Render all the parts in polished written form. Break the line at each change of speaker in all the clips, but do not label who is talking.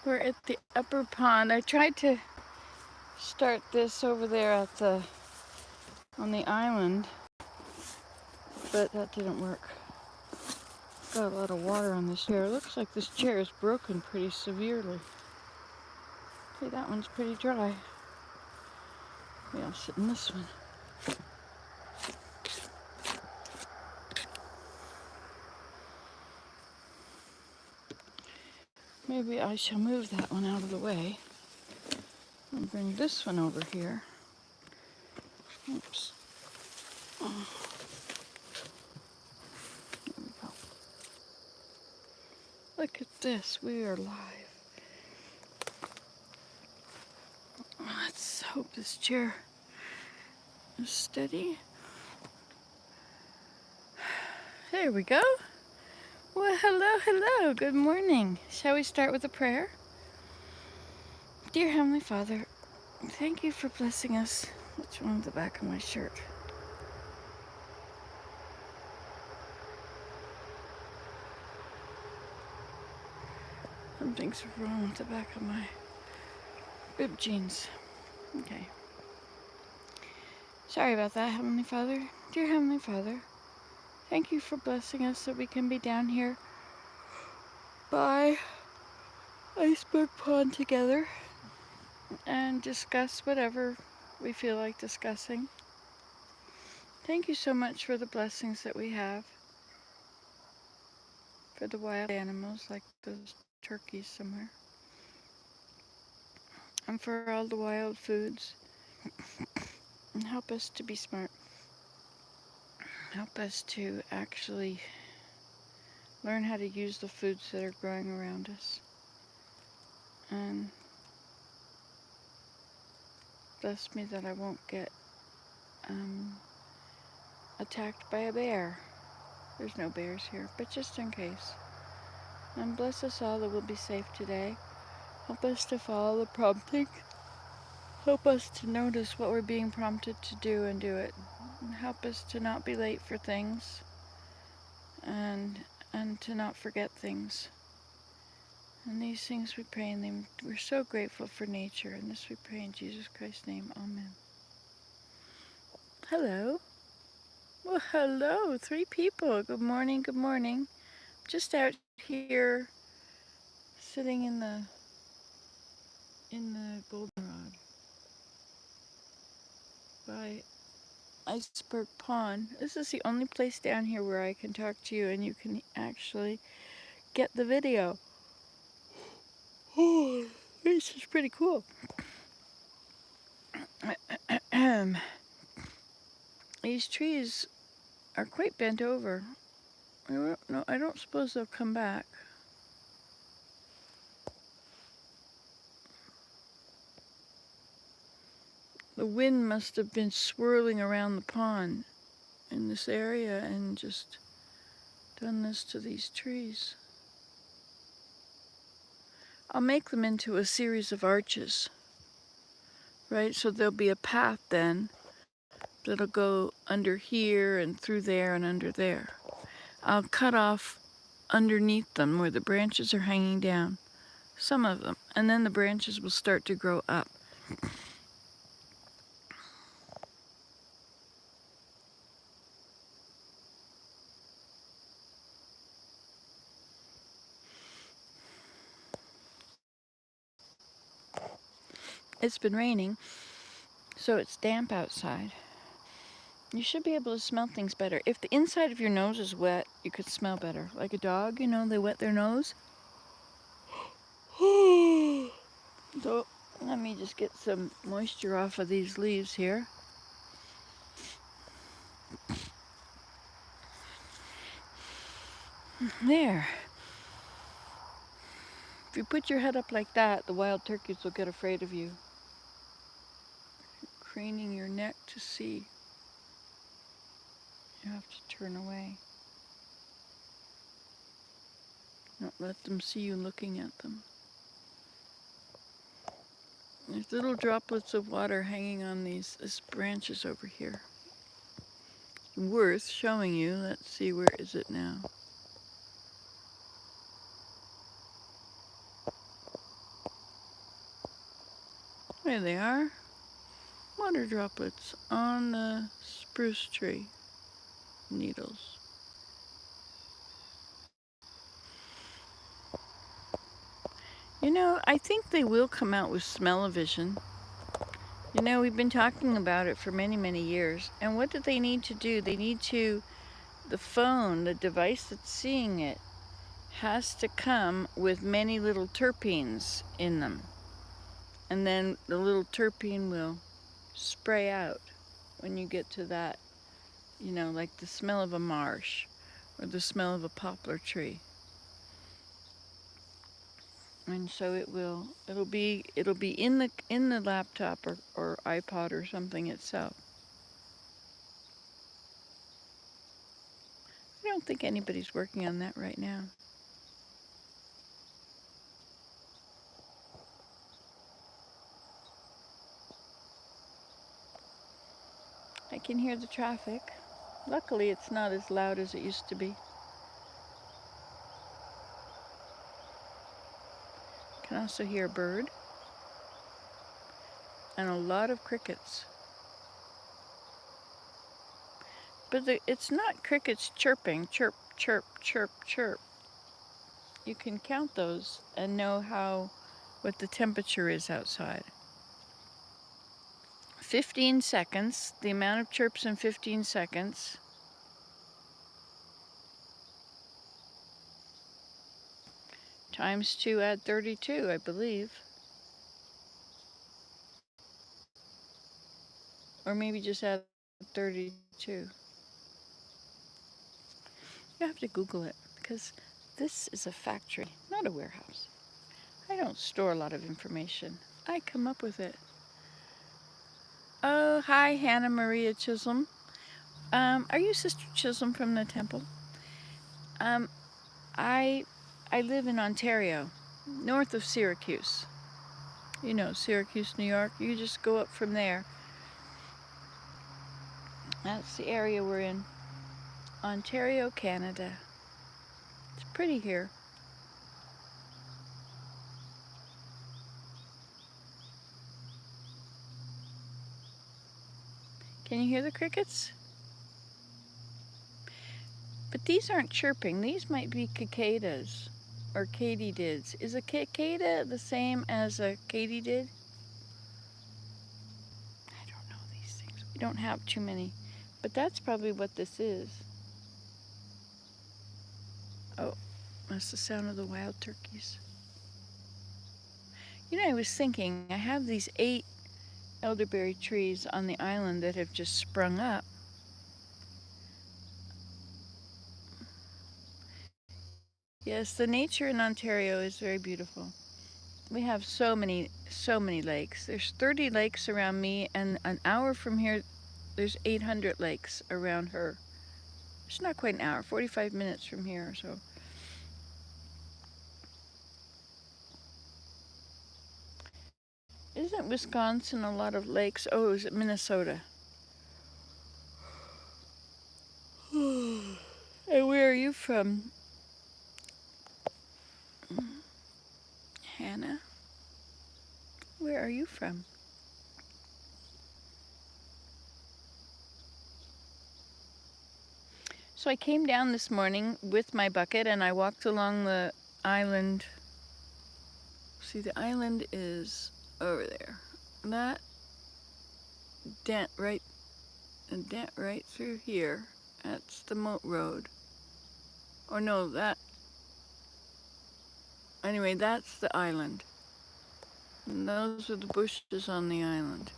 We're at the upper pond. I tried to start this over there on the island, but that didn't work. Got a lot of water on this chair. It looks like this chair is broken pretty severely. See, that one's pretty dry. Maybe I'll sit in this one. Maybe I shall move that one out of the way and bring this one over here. Oops. Oh, there we go. Look at this. We are live. Let's hope this chair is steady. There we go. Well, hello. Good morning. Shall we start with a prayer? Dear Heavenly Father, thank you for blessing us. What's wrong with the back of my shirt? Something's wrong with the back of my bib jeans. Okay. Sorry about that, Heavenly Father. Dear Heavenly Father, thank you for blessing us so we can be down here by Iceberg Pond together and discuss whatever we feel like discussing. Thank you so much for the blessings that we have, for the wild animals like those turkeys somewhere, and for all the wild foods. And help us to be smart. Help us to actually learn how to use the foods that are growing around us. And bless me that I won't get attacked by a bear. There's no bears here, but just in case. And bless us all that we'll be safe today. Help us to follow the prompting. Help us to notice what we're being prompted to do and do it. And help us to not be late for things and to not forget things. And these things we pray in them. We're so grateful for nature, and this we pray in Jesus Christ's name. Amen. Hello. Well, hello. 3 people. Good morning. Good morning. Just out here sitting in the goldenrod by Iceberg Pond. This is the only place down here where I can talk to you and you can actually get the video. Oh, this is pretty cool. These trees are quite bent over. No, I don't suppose they'll come back. The wind must have been swirling around the pond in this area and just done this to these trees. I'll make them into a series of arches, right? So there'll be a path then that'll go under here and through there and under there. I'll cut off underneath them where the branches are hanging down, some of them, and then the branches will start to grow up. It's been raining, so it's damp outside. You should be able to smell things better. If the inside of your nose is wet, you could smell better. Like a dog, you know, they wet their nose. So let me just get some moisture off of these leaves here. There. If you put your head up like that, the wild turkeys will get afraid of you. You're craning your neck to see. You have to turn away. Not let them see you looking at them. There's little droplets of water hanging on these branches over here. Worth showing you. Let's see, where is it now? There they are. Water droplets on the spruce tree needles. You know, I think they will come out with smell-o-vision. You know, we've been talking about it for many, many years. And what do they need to do? They need to, the phone, the device that's seeing it, has to come with many little terpenes in them. And then the little terpene will spray out when you get to that, you know, like the smell of a marsh or the smell of a poplar tree. And so it'll be in the laptop or iPod or something itself. I don't think anybody's working on that right now. I can hear the traffic. Luckily, it's not as loud as it used to be. I can also hear a bird and a lot of crickets. But it's not crickets chirping, chirp, chirp, chirp, chirp. You can count those and know what the temperature is outside. 15 seconds, the amount of chirps in 15 seconds. Times 2 add 32, I believe. Or maybe just add 32. You have to Google it because this is a factory, not a warehouse. I don't store a lot of information. I come up with it. Oh, hi, Hannah Maria Chisholm. Are you Sister Chisholm from the temple? I live in Ontario, north of Syracuse. You know, Syracuse, New York. You just go up from there. That's the area we're in. Ontario, Canada. It's pretty here. Can you hear the crickets? But these aren't chirping. These might be cicadas or katydids. Is a cicada the same as a katydid? I don't know these things. We don't have too many. But that's probably what this is. Oh, that's the sound of the wild turkeys. You know, I was thinking, I have these 8 elderberry trees on the island that have just sprung up. Yes, the nature in Ontario is very beautiful. We have so many lakes. There's 30 lakes around me, and an hour from here, there's 800 lakes around her. It's not quite an hour, 45 minutes from here or so. Isn't Wisconsin a lot of lakes? Oh, is it Minnesota? And where are you from, Hannah? Where are you from? So I came down this morning with my bucket and I walked along the island. See, the island is over there. That dent right through here. That's the moat road. Or no, anyway, that's the island. And those are the bushes on the island.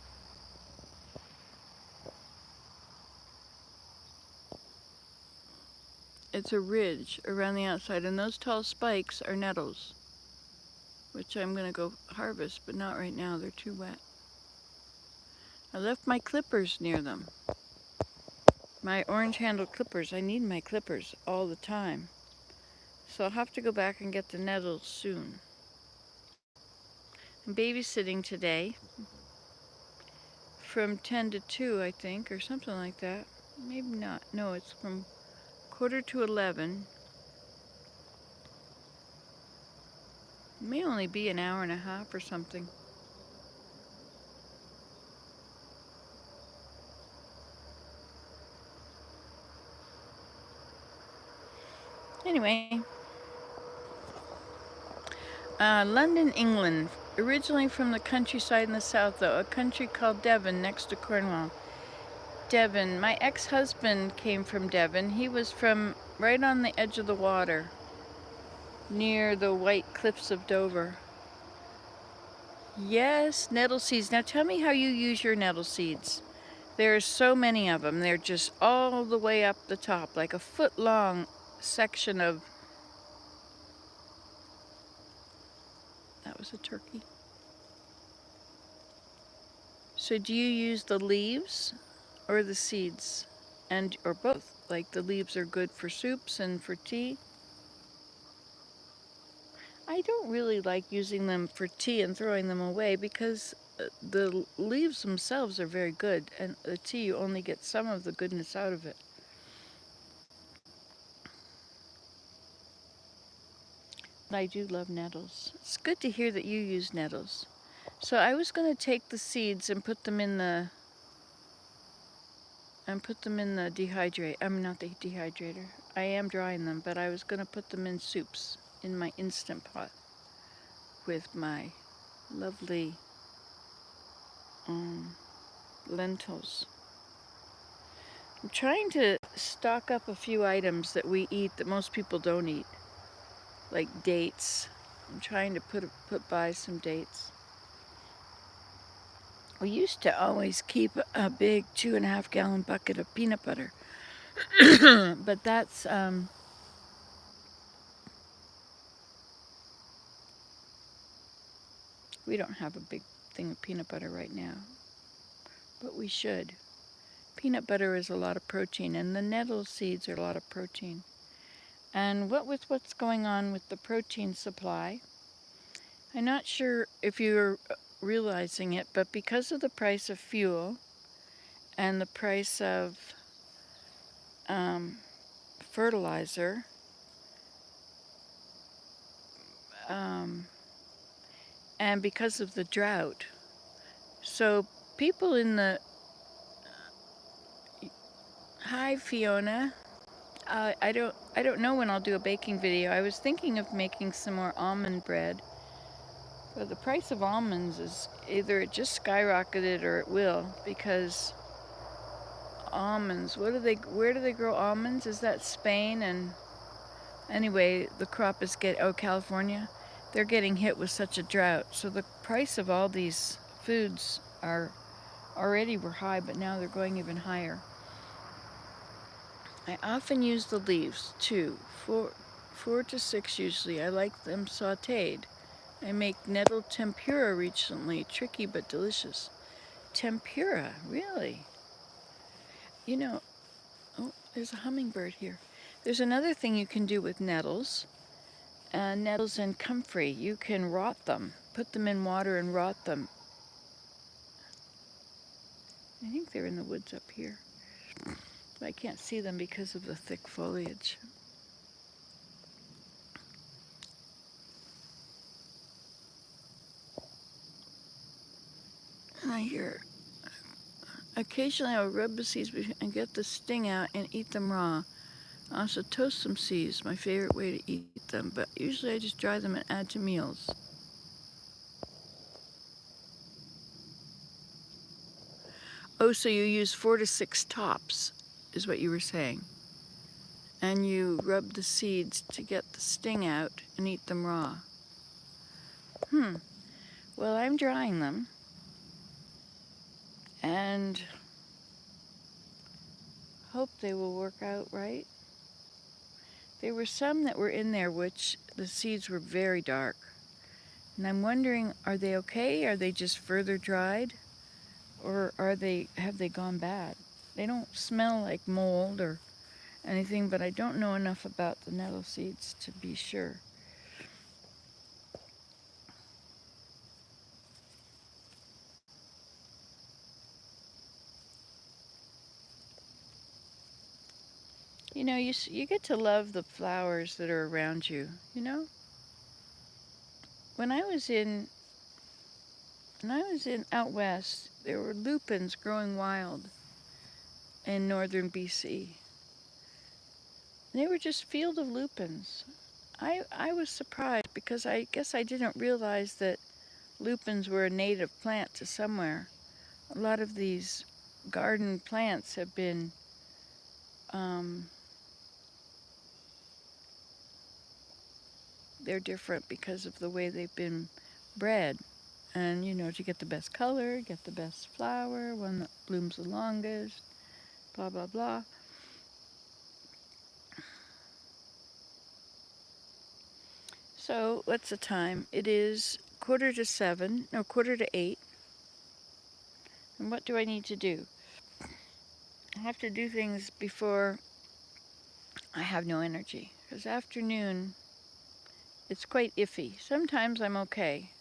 It's a ridge around the outside, and those tall spikes are nettles, which I'm gonna go harvest, but not right now, they're too wet. I left my clippers near them. My orange-handled clippers. I need my clippers all the time. So I'll have to go back and get the nettles soon. I'm babysitting today from 10 to 2, I think, or something like that. Maybe not. No, it's from quarter to 11. It may only be an hour and a half or something. Anyway, London, England. Originally from the countryside in the south, though, a country called Devon next to Cornwall. Devon. My ex-husband came from Devon. He was from right on the edge of the water, near the white cliffs of Dover. Yes, nettle seeds. Now tell me how you use your nettle seeds. There are so many of them. They're just all the way up the top, like a foot-long section of... That was a turkey. So do you use the leaves or the seeds? Or both? Like the leaves are good for soups and for tea? I don't really like using them for tea and throwing them away because the leaves themselves are very good, and the tea, you only get some of the goodness out of it. But I do love nettles. It's good to hear that you use nettles. So I was going to take the seeds and put them in the dehydrator. I'm not the dehydrator. I am drying them, but I was going to put them in soups in my Instant Pot with my lovely lentils. I'm trying to stock up a few items that we eat that most people don't eat, like dates. I'm trying to put by some dates. We used to always keep a big 2.5-gallon bucket of peanut butter, but that's we don't have a big thing of peanut butter right now, but we should. Peanut butter is a lot of protein, and the nettle seeds are a lot of protein. And what with what's going on with the protein supply, I'm not sure if you're realizing it, but because of the price of fuel and the price of fertilizer, and because of the drought, so people in the... Hi, Fiona. I don't know when I'll do a baking video. I was thinking of making some more almond bread. But the price of almonds is either it just skyrocketed or it will, because almonds, where do they grow almonds? Is that Spain? And anyway, the crop is California. They're getting hit with such a drought. So the price of all these foods were high, but now they're going even higher. I often use the leaves too, 4 to 6 usually. I like them sauteed. I make nettle tempura recently, tricky but delicious. Tempura, really? You know, oh, there's a hummingbird here. There's another thing you can do with nettles. Nettles and comfrey. You can rot them, put them in water and rot them. I think they're in the woods up here, but I can't see them because of the thick foliage. And I hear, occasionally I'll rub the seeds and get the sting out and eat them raw. I also toast some seeds, my favorite way to eat them, but usually I just dry them and add to meals. Oh, so you use 4 to 6 tops, is what you were saying. And you rub the seeds to get the sting out and eat them raw. Well, I'm drying them. And hope they will work out right. There were some that were in there which the seeds were very dark. And I'm wondering, are they okay? Are they just further dried? Or have they gone bad? They don't smell like mold or anything, but I don't know enough about the nettle seeds to be sure. You know, you get to love the flowers that are around you, you know? When I was in out west, there were lupins growing wild in northern BC. They were just field of lupins. I was surprised because I guess I didn't realize that lupins were a native plant to somewhere. A lot of these garden plants have been um, they're different because of the way they've been bred. And, to get the best color, get the best flower, one that blooms the longest, blah, blah, blah. So, what's the time? It is 8:15. And what do I need to do? I have to do things before I have no energy. Because afternoon, it's quite iffy. Sometimes I'm okay.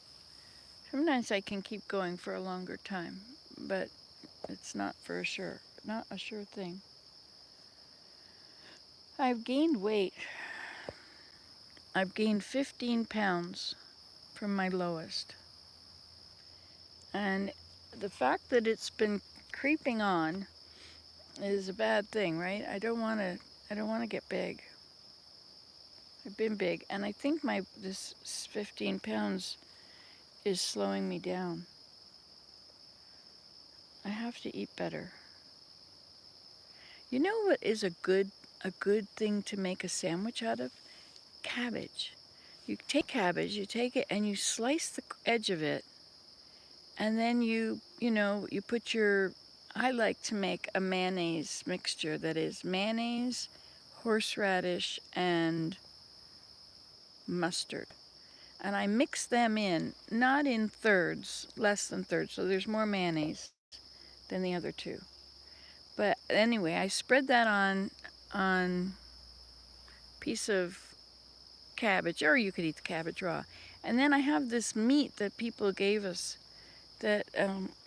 Sometimes I can keep going for a longer time. But it's not a sure thing. I've gained weight. I've gained 15 pounds from my lowest. And the fact that it's been creeping on is a bad thing, right? I don't want to get big. I've been big, and I think this 15 pounds is slowing me down. I have to eat better. You know what is a good thing to make a sandwich out of? Cabbage. You take cabbage, you take it and you slice the edge of it, and then you put I like to make a mayonnaise mixture that is mayonnaise, horseradish, and mustard. And I mix them in, not in thirds, less than thirds, so there's more mayonnaise than the other two. But anyway, I spread that on piece of cabbage, or you could eat the cabbage raw. And then I have this meat that people gave us, that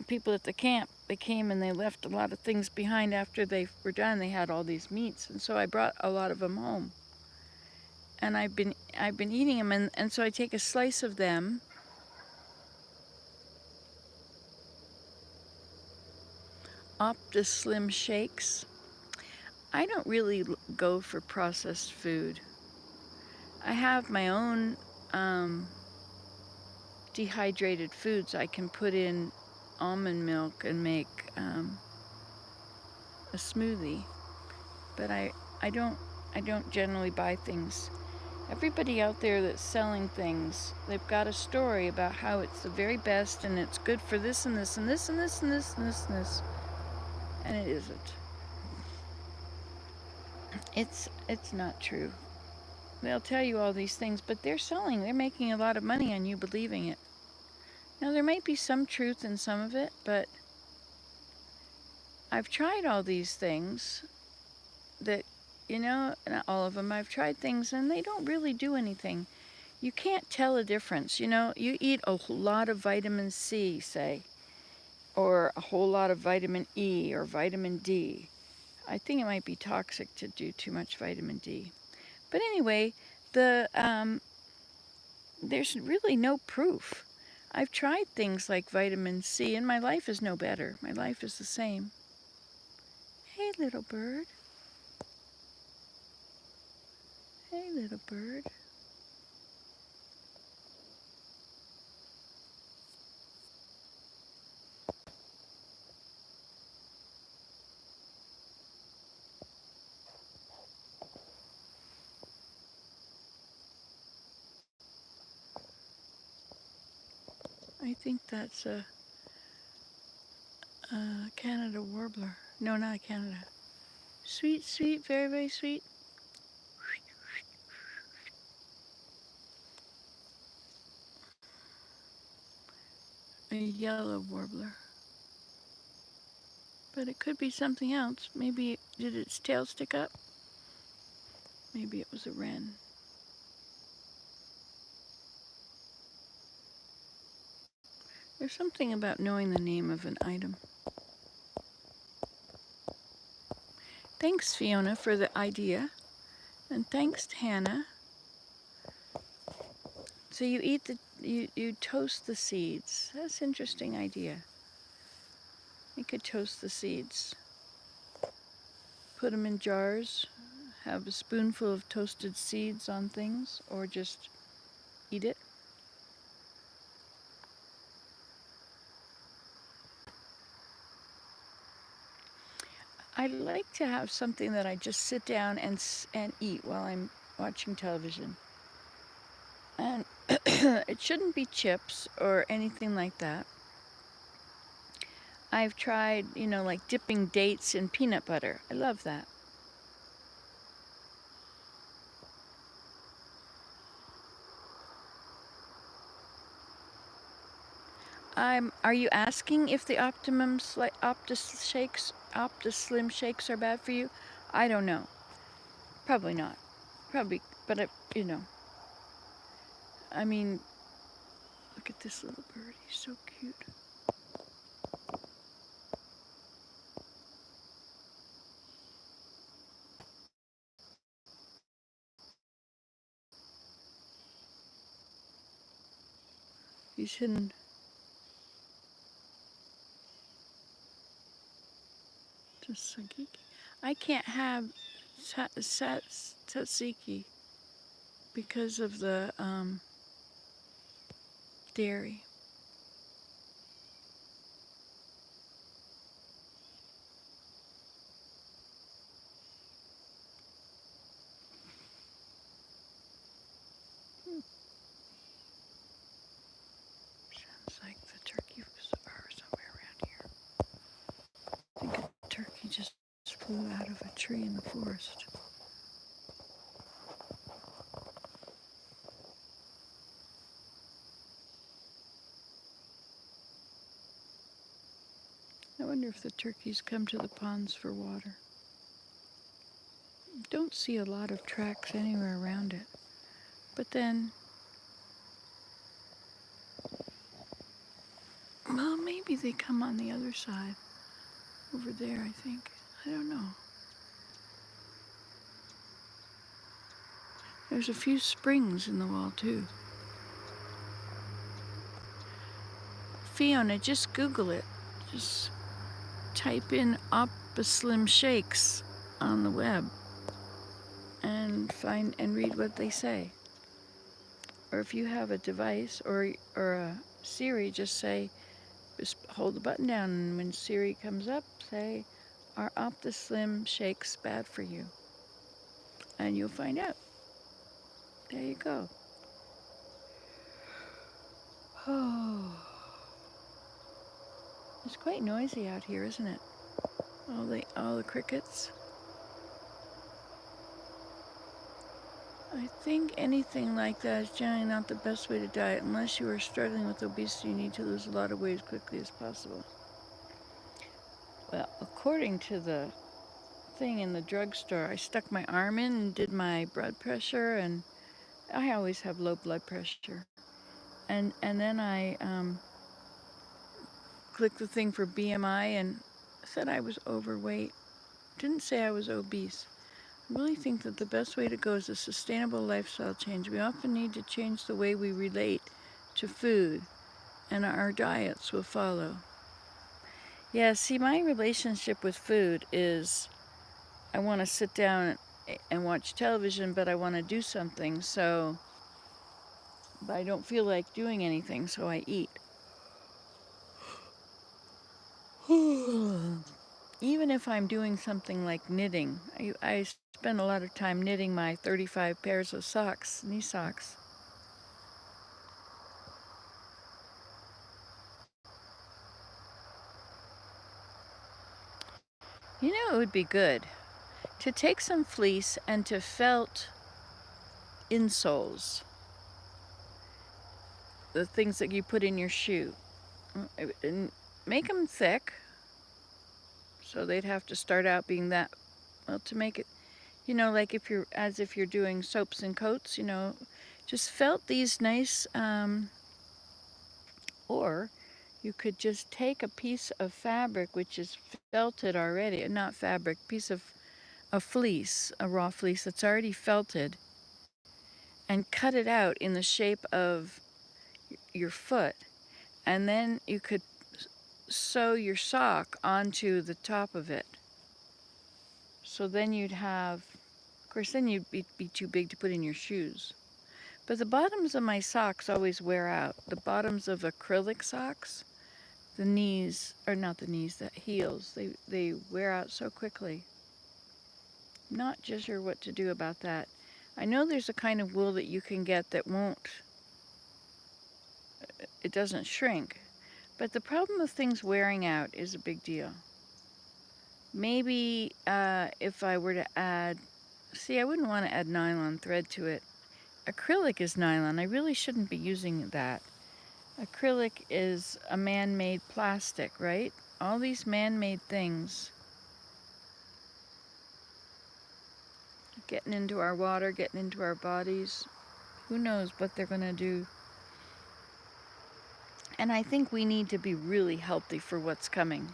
people at the camp, they came and they left a lot of things behind after they were done. They had all these meats, and so I brought a lot of them home. And I've been eating them, and so I take a slice of them, Optus Slim Shakes. I don't really go for processed food. I have my own dehydrated foods. I can put in almond milk and make a smoothie, but I don't generally buy things. Everybody out there that's selling things, they've got a story about how it's the very best and it's good for this and this and this and this and this and this and this, and it isn't. It's not true. They'll tell you all these things, but they're making a lot of money on you believing it. Now, there might be some truth in some of it, but I've tried all these things that, not all of them. I've tried things and they don't really do anything. You can't tell a difference. You eat a lot of vitamin C, say, or a whole lot of vitamin E or vitamin D. I think it might be toxic to do too much vitamin D. But anyway, there's really no proof. I've tried things like vitamin C, and my life is no better. My life is the same. Hey, little bird. Hey, little bird. I think that's a Canada warbler. No, not a Canada. Sweet, sweet, very, very sweet. A yellow warbler. But it could be something else. Maybe, did its tail stick up? Maybe it was a wren. There's something about knowing the name of an item. Thanks, Fiona, for the idea. And thanks, Hannah. So you toast the seeds. That's an interesting idea. You could toast the seeds. Put them in jars. have a spoonful of toasted seeds on things or just eat it. I like to have something that I just sit down and eat while I'm watching television. And it shouldn't be chips or anything like that. I've tried, like dipping dates in peanut butter. I love that. Are you asking if the Optus Slim shakes are bad for you? I don't know. Probably not. Probably, but I mean, look at this little bird. He's so cute. He's hidden. Tzatziki. I can't have tzatziki because of the dairy. Sounds like the turkeys are somewhere around here. I think a turkey just flew out of a tree in the forest. I wonder if the turkeys come to the ponds for water. Don't see a lot of tracks anywhere around it. But then, well, maybe they come on the other side. Over there, I think. I don't know. There's a few springs in the wall, too. Fiona, just Google it. Just type in Slim Shakes on the web and find and read what they say. Or if you have a device or a Siri, just say, just hold the button down, and when Siri comes up, say, "Are Slim Shakes bad for you?" And you'll find out. There you go. Oh, it's quite noisy out here, isn't it? All the crickets. I think anything like that is generally not the best way to diet. Unless you are struggling with obesity, you need to lose a lot of weight as quickly as possible. Well, according to the thing in the drugstore, I stuck my arm in and did my blood pressure, and I always have low blood pressure. And then I clicked the thing for BMI and said I was overweight. Didn't say I was obese. I really think that the best way to go is a sustainable lifestyle change. We often need to change the way we relate to food, and our diets will follow. Yeah, see, my relationship with food is I want to sit down and watch television, but I want to do something, but I don't feel like doing anything, so I eat. Even if I'm doing something like knitting, I spend a lot of time knitting my 35 pairs of socks, knee socks. You know, it would be good to take some fleece and to felt insoles, the things that you put in your shoe, and make them thick, so they'd have to start out being that, well, to make it, like as if you're doing soaps and coats, just felt these nice, or you could just take a piece of fabric which is felted already, not fabric, piece of a fleece, a raw fleece that's already felted, and cut it out in the shape of your foot. And then you could sew your sock onto the top of it. So then you'd have course, then you'd be too big to put in your shoes. But the bottoms of my socks always wear out. The bottoms of acrylic socks, the knees, or not the knees, the heels, they wear out so quickly. Not just sure what to do about that. I know there's a kind of wool that you can get that it doesn't shrink. But the problem of things wearing out is a big deal. Maybe if I were to add, see, I wouldn't want to add nylon thread to it. Acrylic is nylon. I really shouldn't be using that. Acrylic is a man-made plastic, right? All these man-made things getting into our water, getting into our bodies. Who knows what they're going to do. And I think we need to be really healthy for what's coming.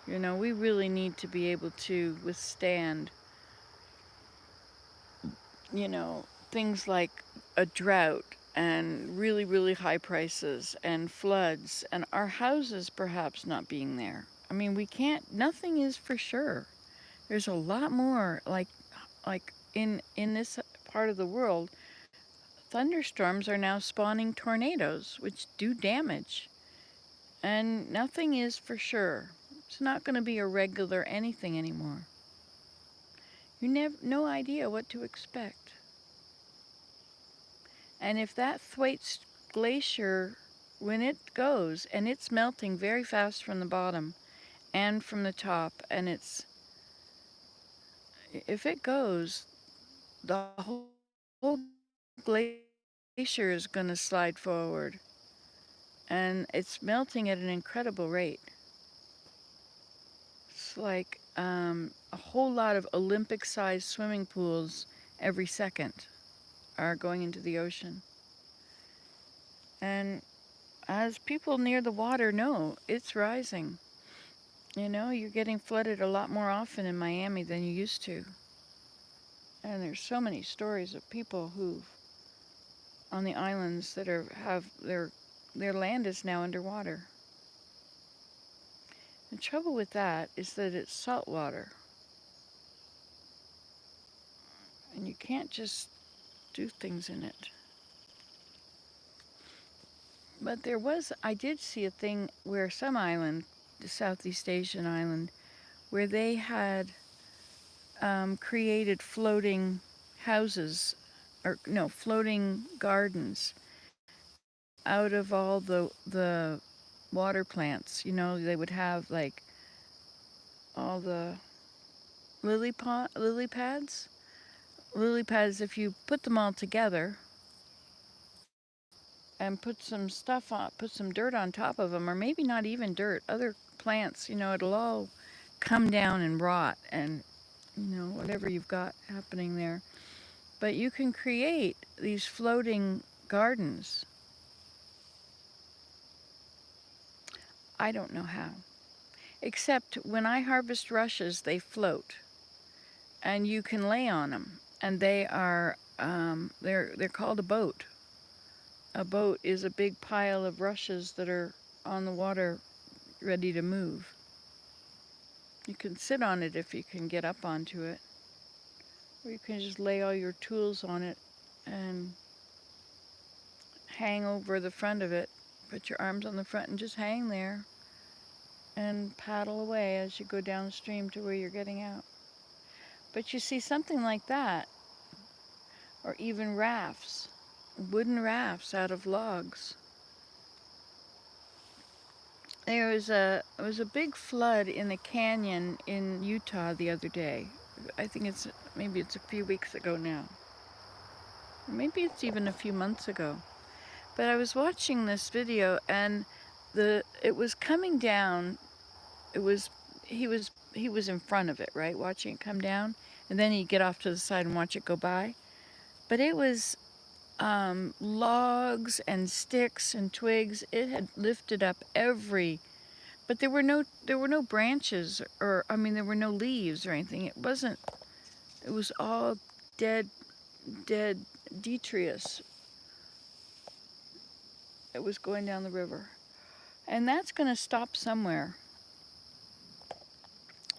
You know, we really need to be able to withstand, you know, things like a drought and really, really high prices and floods and our houses perhaps not being there. I mean, we can't, nothing is for sure. There's a lot more, like in this part of the world, thunderstorms are now spawning tornadoes, which do damage. And nothing is for sure. It's not going to be a regular anything anymore. You never, no idea what to expect. And if that Thwaites glacier, when it goes, and it's melting very fast from the bottom and from the top, and if it goes, the whole glacier is going to slide forward. And it's melting at an incredible rate. It's like a whole lot of Olympic-sized swimming pools every second are going into the ocean. And as people near the water know, it's rising. You know, you're getting flooded a lot more often in Miami than you used to. And there's so many stories of people who on the islands that have their land is now underwater. The trouble with that is that it's salt water. And you can't just do things in it. But I did see a thing where some island, the Southeast Asian island, where they had created floating houses, or no, floating gardens out of all the water plants. You know, they would have like all the lily pads. Lily pads, if you put them all together and put some stuff on, put some dirt on top of them, or maybe not even dirt, other plants, you know, it'll all come down and rot and, you know, whatever you've got happening there. But you can create these floating gardens. I don't know how. Except when I harvest rushes, they float. And you can lay on them. And they are, they're called a boat. A boat is a big pile of rushes that are on the water ready to move. You can sit on it if you can get up onto it. Or you can just lay all your tools on it and hang over the front of it. Put your arms on the front and just hang there and paddle away as you go downstream to where you're getting out. But you see something like that, or even rafts, wooden rafts out of logs. There was a big flood in a canyon in Utah the other day. I think maybe it's a few weeks ago now. Maybe it's even a few months ago. But I was watching this video and it was coming down. He was in front of it, right, watching it come down, and then he'd get off to the side and watch it go by. But it was logs and sticks and twigs. It had lifted up but there were no branches, or I mean there were no leaves or anything. It was all dead detritus. It was going down the river. And that's going to stop somewhere.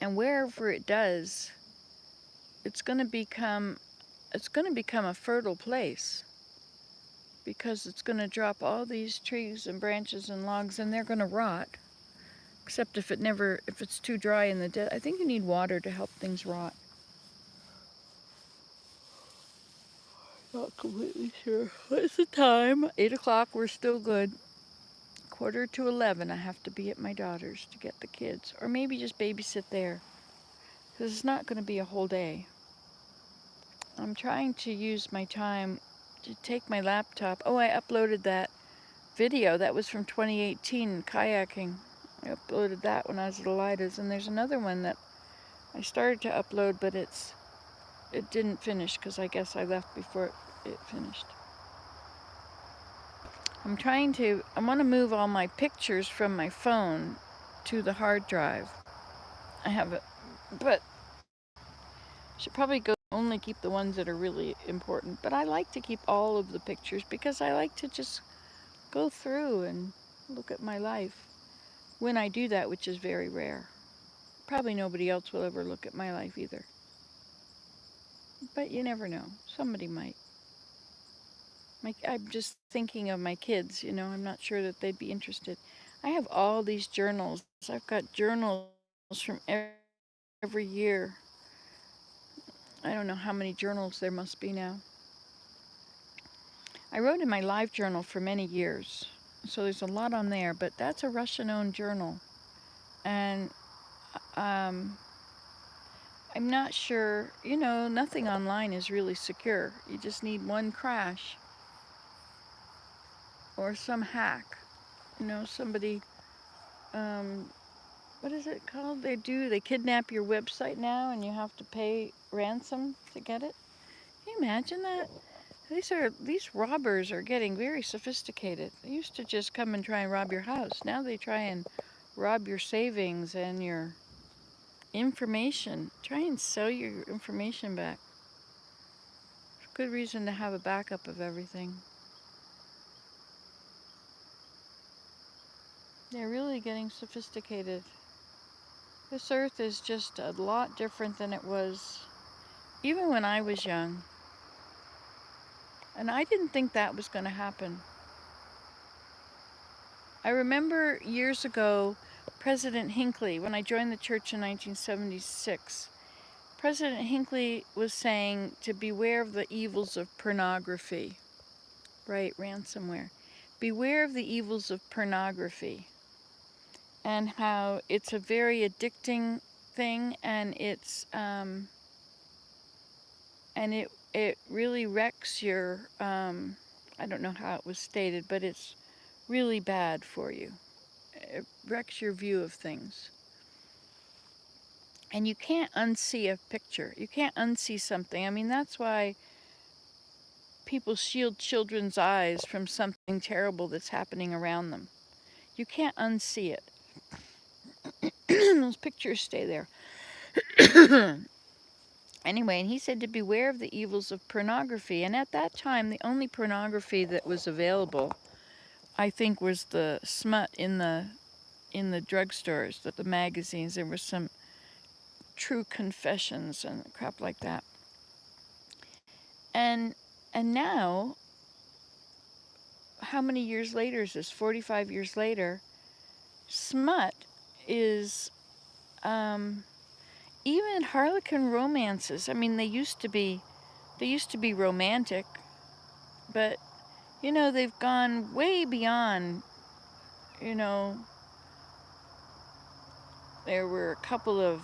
And wherever it does, it's going to become a fertile place, because it's going to drop all these trees and branches and logs, and they're going to rot. Except if it's too dry in the desert. I think you need water to help things rot. Not completely sure. What's the time? 8 o'clock. We're still good. 10:45, I have to be at my daughter's to get the kids. Or maybe just babysit there. Because it's not going to be a whole day. I'm trying to use my time to take my laptop. Oh, I uploaded that video. That was from 2018, kayaking. I uploaded that when I was at Elida's. And there's another one that I started to upload, but it didn't finish because I guess I left before it finished. I want to move all my pictures from my phone to the hard drive. I have it, but should probably only keep the ones that are really important. But I like to keep all of the pictures because I like to just go through and look at my life when I do that, which is very rare. Probably nobody else will ever look at my life either. But you never know. Somebody might. I'm just thinking of my kids, I'm not sure that they'd be interested. I have all these journals. I've got journals from every year. I don't know how many journals there must be now. I wrote in my live journal for many years, so there's a lot on there, but that's a Russian-owned journal. And I'm not sure, nothing online is really secure. You just need one crash or some hack. Somebody, what is it called? They kidnap your website now and you have to pay ransom to get it. Can you imagine that? These robbers are getting very sophisticated. They used to just come and try and rob your house. Now they try and rob your savings and your information. Try and sell your information back. It's a good reason to have a backup of everything. They're really getting sophisticated. This earth is just a lot different than it was even when I was young. And I didn't think that was going to happen. I remember years ago, President Hinckley, when I joined the church in 1976, President Hinckley was saying to beware of the evils of pornography. Right, ransomware. Beware of the evils of pornography. And how it's a very addicting thing, and it really wrecks your, I don't know how it was stated, but it's really bad for you. It wrecks your view of things. And you can't unsee a picture. You can't unsee something. I mean, that's why people shield children's eyes from something terrible that's happening around them. You can't unsee it. Those pictures stay there. Anyway, and he said to beware of the evils of pornography. And at that time, the only pornography that was available, I think, was the smut in the drugstores, the magazines. There were some true confessions and crap like that. And now, how many years later is this? 45 years later, smut is even Harlequin romances. I mean, they used to be romantic, but they've gone way beyond. There were a couple of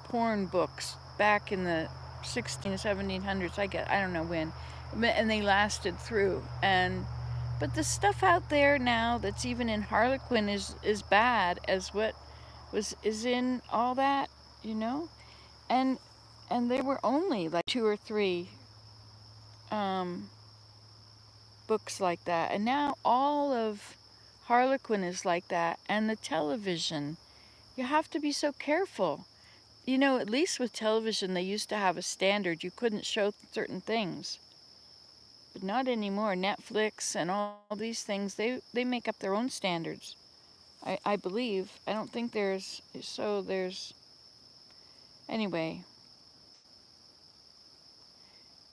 porn books back in the 1700s. I don't know when, and they lasted through. But the stuff out there now that's even in Harlequin is bad as what is in all that, and there were only like 2 or 3 books like that, and now all of Harlequin is like that. And the television, you have to be so careful. At least with television, they used to have a standard. You couldn't show certain things. But not anymore. Netflix and all these things, they make up their own standards. I believe. I don't think there's... Anyway.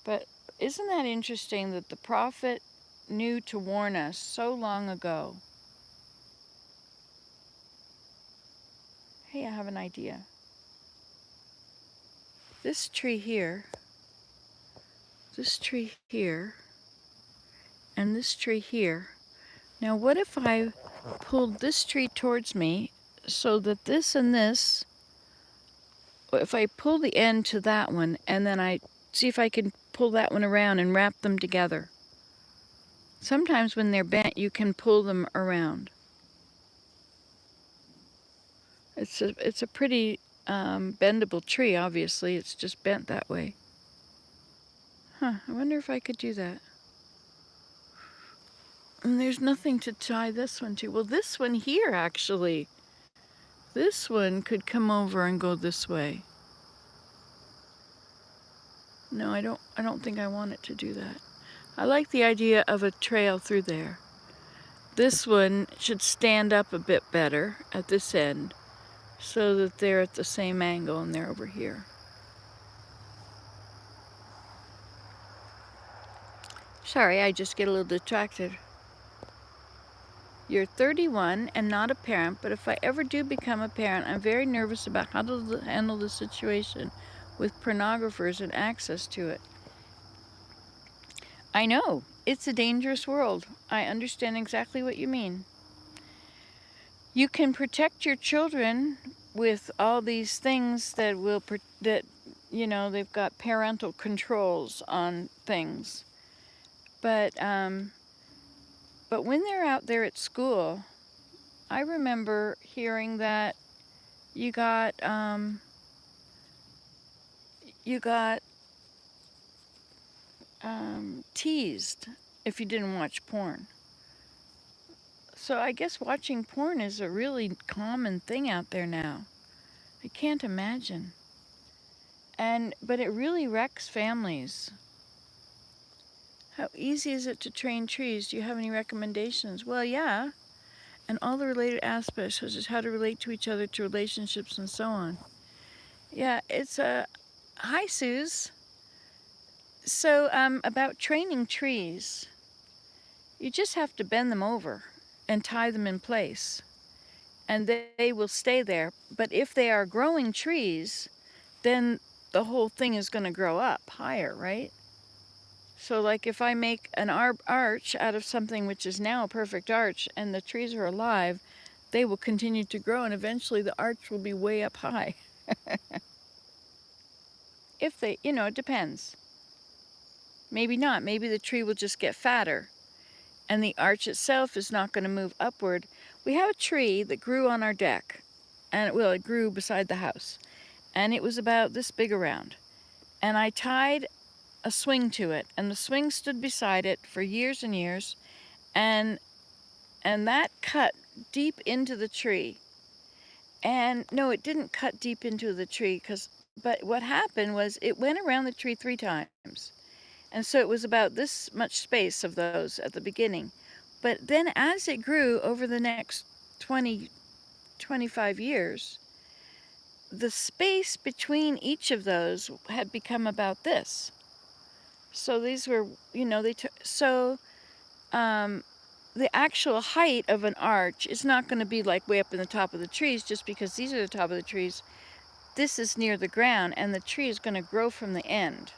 But isn't that interesting that the prophet knew to warn us so long ago? Hey, I have an idea. This tree here, and this tree here. Now, what if I pulled this tree towards me so that this and this, if I pull the end to that one and then I see if I can pull that one around and wrap them together. Sometimes when they're bent, you can pull them around. It's a pretty bendable tree, obviously. It's just bent that way. Huh, I wonder if I could do that. And there's nothing to tie this one to. Well, this one here, actually. This one could come over and go this way. No, I don't think I want it to do that. I like the idea of a trail through there. This one should stand up a bit better at this end so that they're at the same angle and they're over here. Sorry, I just get a little distracted. You're 31 and not a parent, but if I ever do become a parent, I'm very nervous about how to handle the situation with pornographers and access to it. I know, it's a dangerous world. I understand exactly what you mean. You can protect your children with all these things that they've got parental controls on things. But when they're out there at school, I remember hearing that you got teased if you didn't watch porn. So I guess watching porn is a really common thing out there now. I can't imagine. But it really wrecks families. How easy is it to train trees? Do you have any recommendations? Well, yeah. And all the related aspects, such as how to relate to each other, to relationships, and so on. Yeah, it's a... Hi, Suze. So, about training trees, you just have to bend them over and tie them in place, and they will stay there. But if they are growing trees, then the whole thing is going to grow up higher, right? So, like if I make an arch out of something which is now a perfect arch and the trees are alive, they will continue to grow and eventually the arch will be way up high. If they, it depends. Maybe not. Maybe the tree will just get fatter and the arch itself is not going to move upward. We have a tree that grew on our deck, and it grew beside the house, and it was about this big around. And I tied a swing to it, and the swing stood beside it for years and years, and that cut deep into the tree. And no, it didn't cut deep into the tree, but what happened was it went around the tree 3 times. And so it was about this much space of those at the beginning. But then as it grew over the next 20, 25 years, the space between each of those had become about this. So these were, the actual height of an arch is not going to be like way up in the top of the trees just because these are the top of the trees. This is near the ground and the tree is going to grow from the end.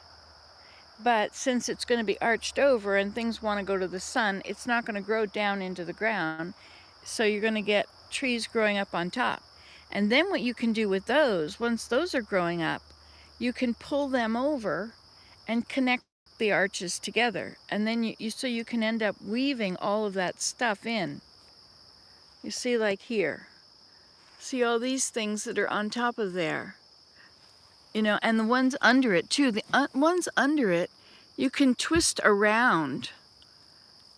But since it's going to be arched over and things want to go to the sun, it's not going to grow down into the ground. So you're going to get trees growing up on top. And then what you can do with those, once those are growing up, you can pull them over and connect the arches together. And then so you can end up weaving all of that stuff in. You see, like here. See all these things that are on top of there. And the ones under it too. The ones under it, you can twist around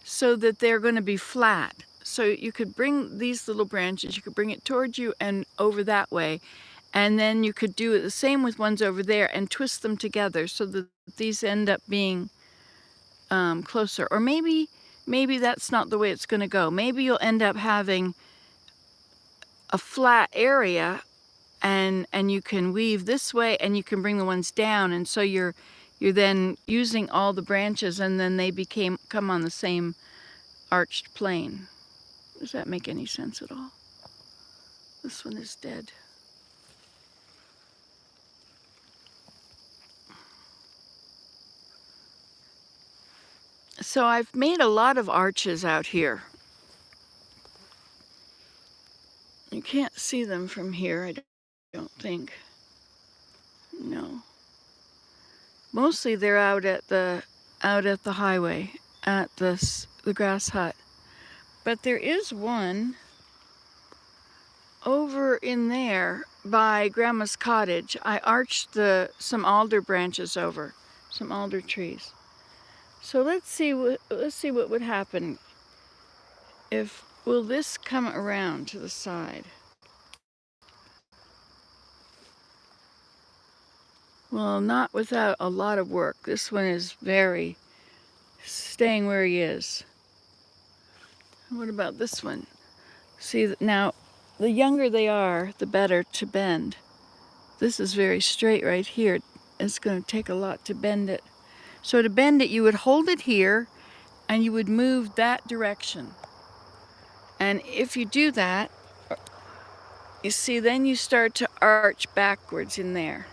so that they're going to be flat. So you could bring these little branches, you could bring it towards you and over that way. And then you could do it the same with ones over there and twist them together so that these end up being closer. Or maybe that's not the way it's going to go. Maybe you'll end up having a flat area and you can weave this way and you can bring the ones down, and so you're you're then using all the branches and then they come on the same arched plane. Does that make any sense at all? This one is dead. So I've made a lot of arches out here. You can't see them from here, I don't think. No. Mostly they're out at the highway, at the grass hut. But there is one over in there by Grandma's cottage. I arched some alder branches over, some alder trees. So let's see what would happen if, will this come around to the side? Well, not without a lot of work. This one is very staying where he is. What about this one? See, now, the younger they are, the better to bend. This is very straight right here. It's going to take a lot to bend it. So to bend it, you would hold it here, and you would move that direction. And if you do that, you see, then you start to arch backwards in there.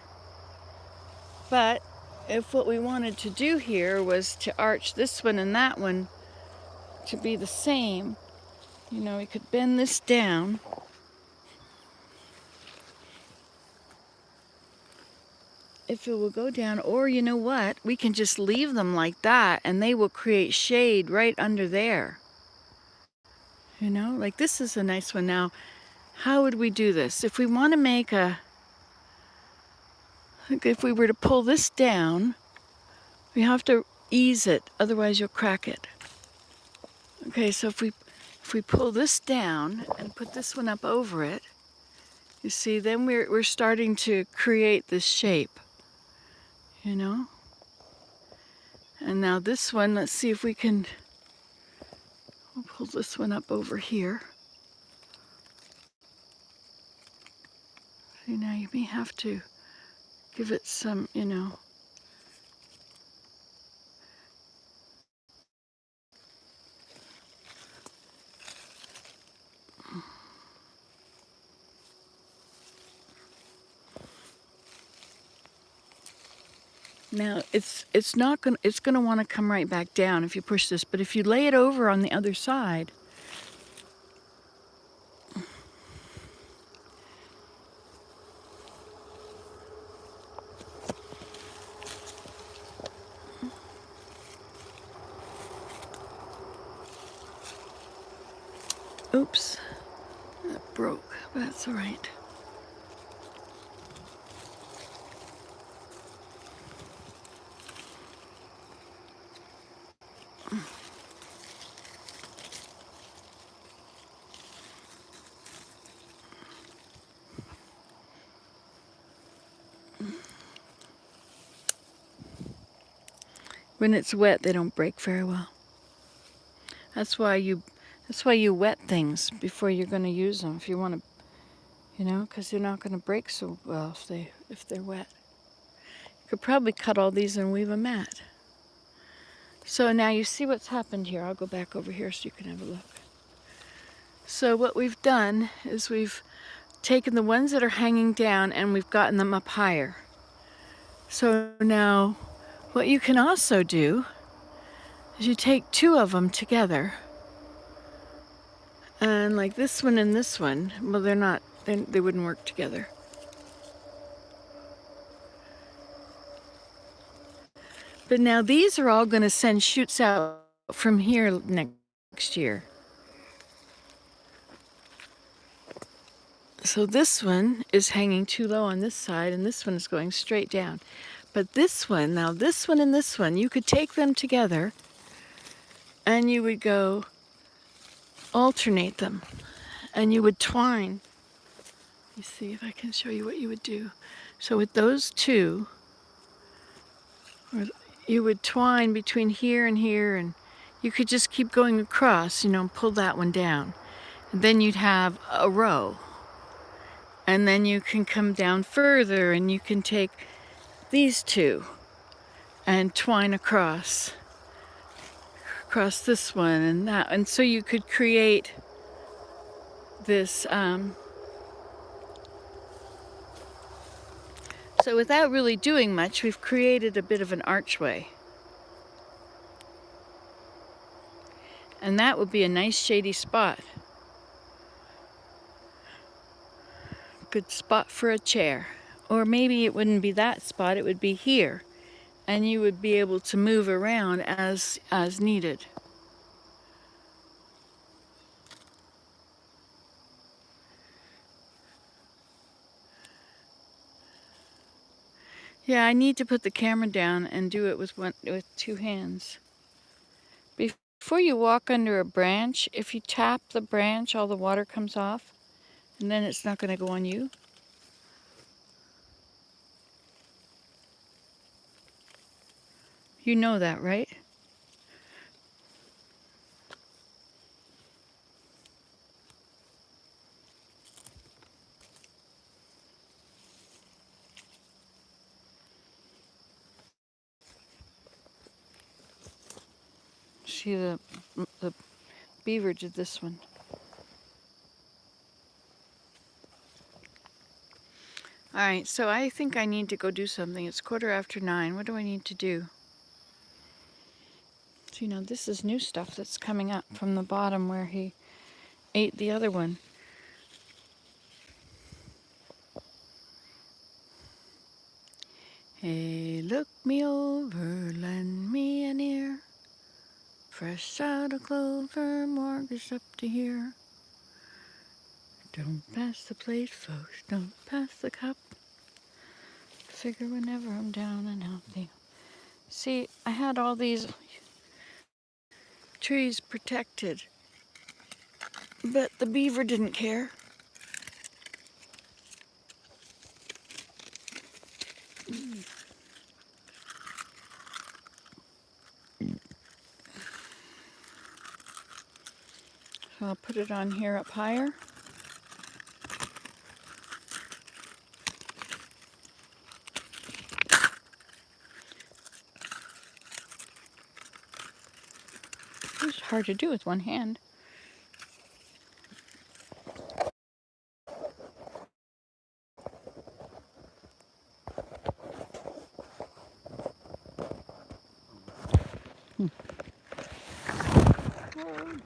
But if what we wanted to do here was to arch this one and that one to be the same, you know, we could bend this down. If it will go down, or you know what, we can just leave them like that and they will create shade right under there. You know, like this is a nice one. Now, how would we do this? If we want to make if we were to pull this down, we have to ease it, otherwise you'll crack it. Okay, so if we pull this down and put this one up over it, you see, then we're starting to create this shape, you know? And now this one, let's see if we can, we'll pull this one up over here. See, now you may have to give it some, you know. Now it's gonna want to come right back down if you push this, but if you lay it over on the other side, oops, that broke, but that's all right. When it's wet, they don't break very well. That's why you wet things before you're going to use them. If you want to, you know, because they're not going to break so well if they're wet. You could probably cut all these and weave a mat. So now you see what's happened here. I'll go back over here so you can have a look. So what we've done is we've taken the ones that are hanging down and we've gotten them up higher. So now what you can also do is you take two of them together, and like this one and this one, well, they wouldn't work together. But now these are all going to send shoots out from here next year. So this one is hanging too low on this side, and this one is going straight down. But this one, now this one and this one, you could take them together and you would go alternate them, and you would twine. You see if I can show you what you would do. So with those two, you would twine between here and here, and you could just keep going across, you know, and pull that one down. And then you'd have a row. And then you can come down further and you can take these two and twine across this one and that. And so you could create this, so without really doing much, we've created a bit of an archway. And that would be a nice shady spot. Good spot for a chair. Or maybe it wouldn't be that spot, it would be here. And you would be able to move around as needed. Yeah, I need to put the camera down and do it with two hands. Before you walk under a branch, if you tap the branch, all the water comes off, and then it's not going to go on you. You know that, right? See, the beaver did this one. All right, so I think I need to go do something. It's 9:15. What do I need to do? So, you know, this is new stuff that's coming up from the bottom where he ate the other one. Hey, look me over, lend me an ear. Fresh out of clover, mortgage up to here. Don't pass the plate, folks, don't pass the cup. Figure whenever I'm down and healthy. See, I had all these trees protected, but the beaver didn't care. So I'll put it on here up higher. It's hard to do with one hand. Oh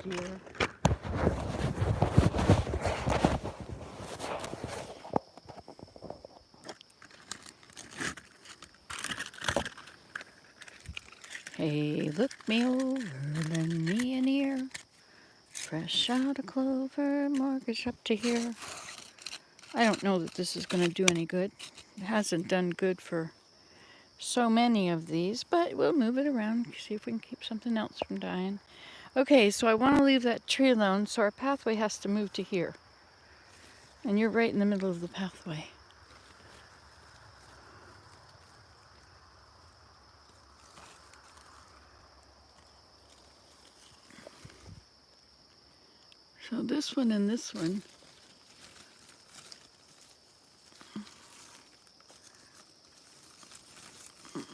dear. Hey, look me over, lend me an ear. Fresh out of clover, mortgage up to here. I don't know that this is going to do any good. It hasn't done good for so many of these, but we'll move it around, see if we can keep something else from dying. Okay, so I want to leave that tree alone, so our pathway has to move to here. And you're right in the middle of the pathway. So this one and this one.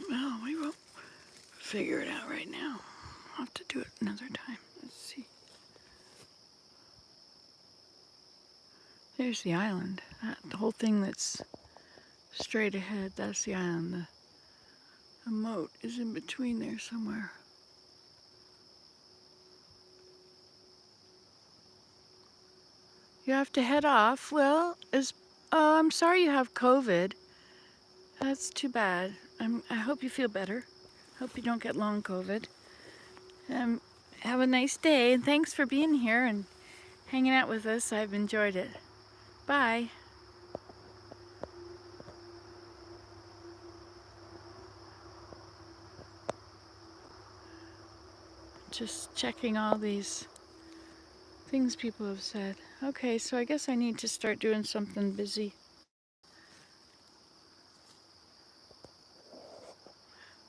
Well, we won't figure it out right now. I'll have to do it another time. Let's see. There's the island. The whole thing that's straight ahead, that's the island. The moat is in between there somewhere. You have to head off. Well, I'm sorry you have COVID. That's too bad. I hope you feel better. Hope you don't get long COVID. Have a nice day, and thanks for being here and hanging out with us. I've enjoyed it. Bye. Just checking all these things people have said. Okay, so I guess I need to start doing something busy.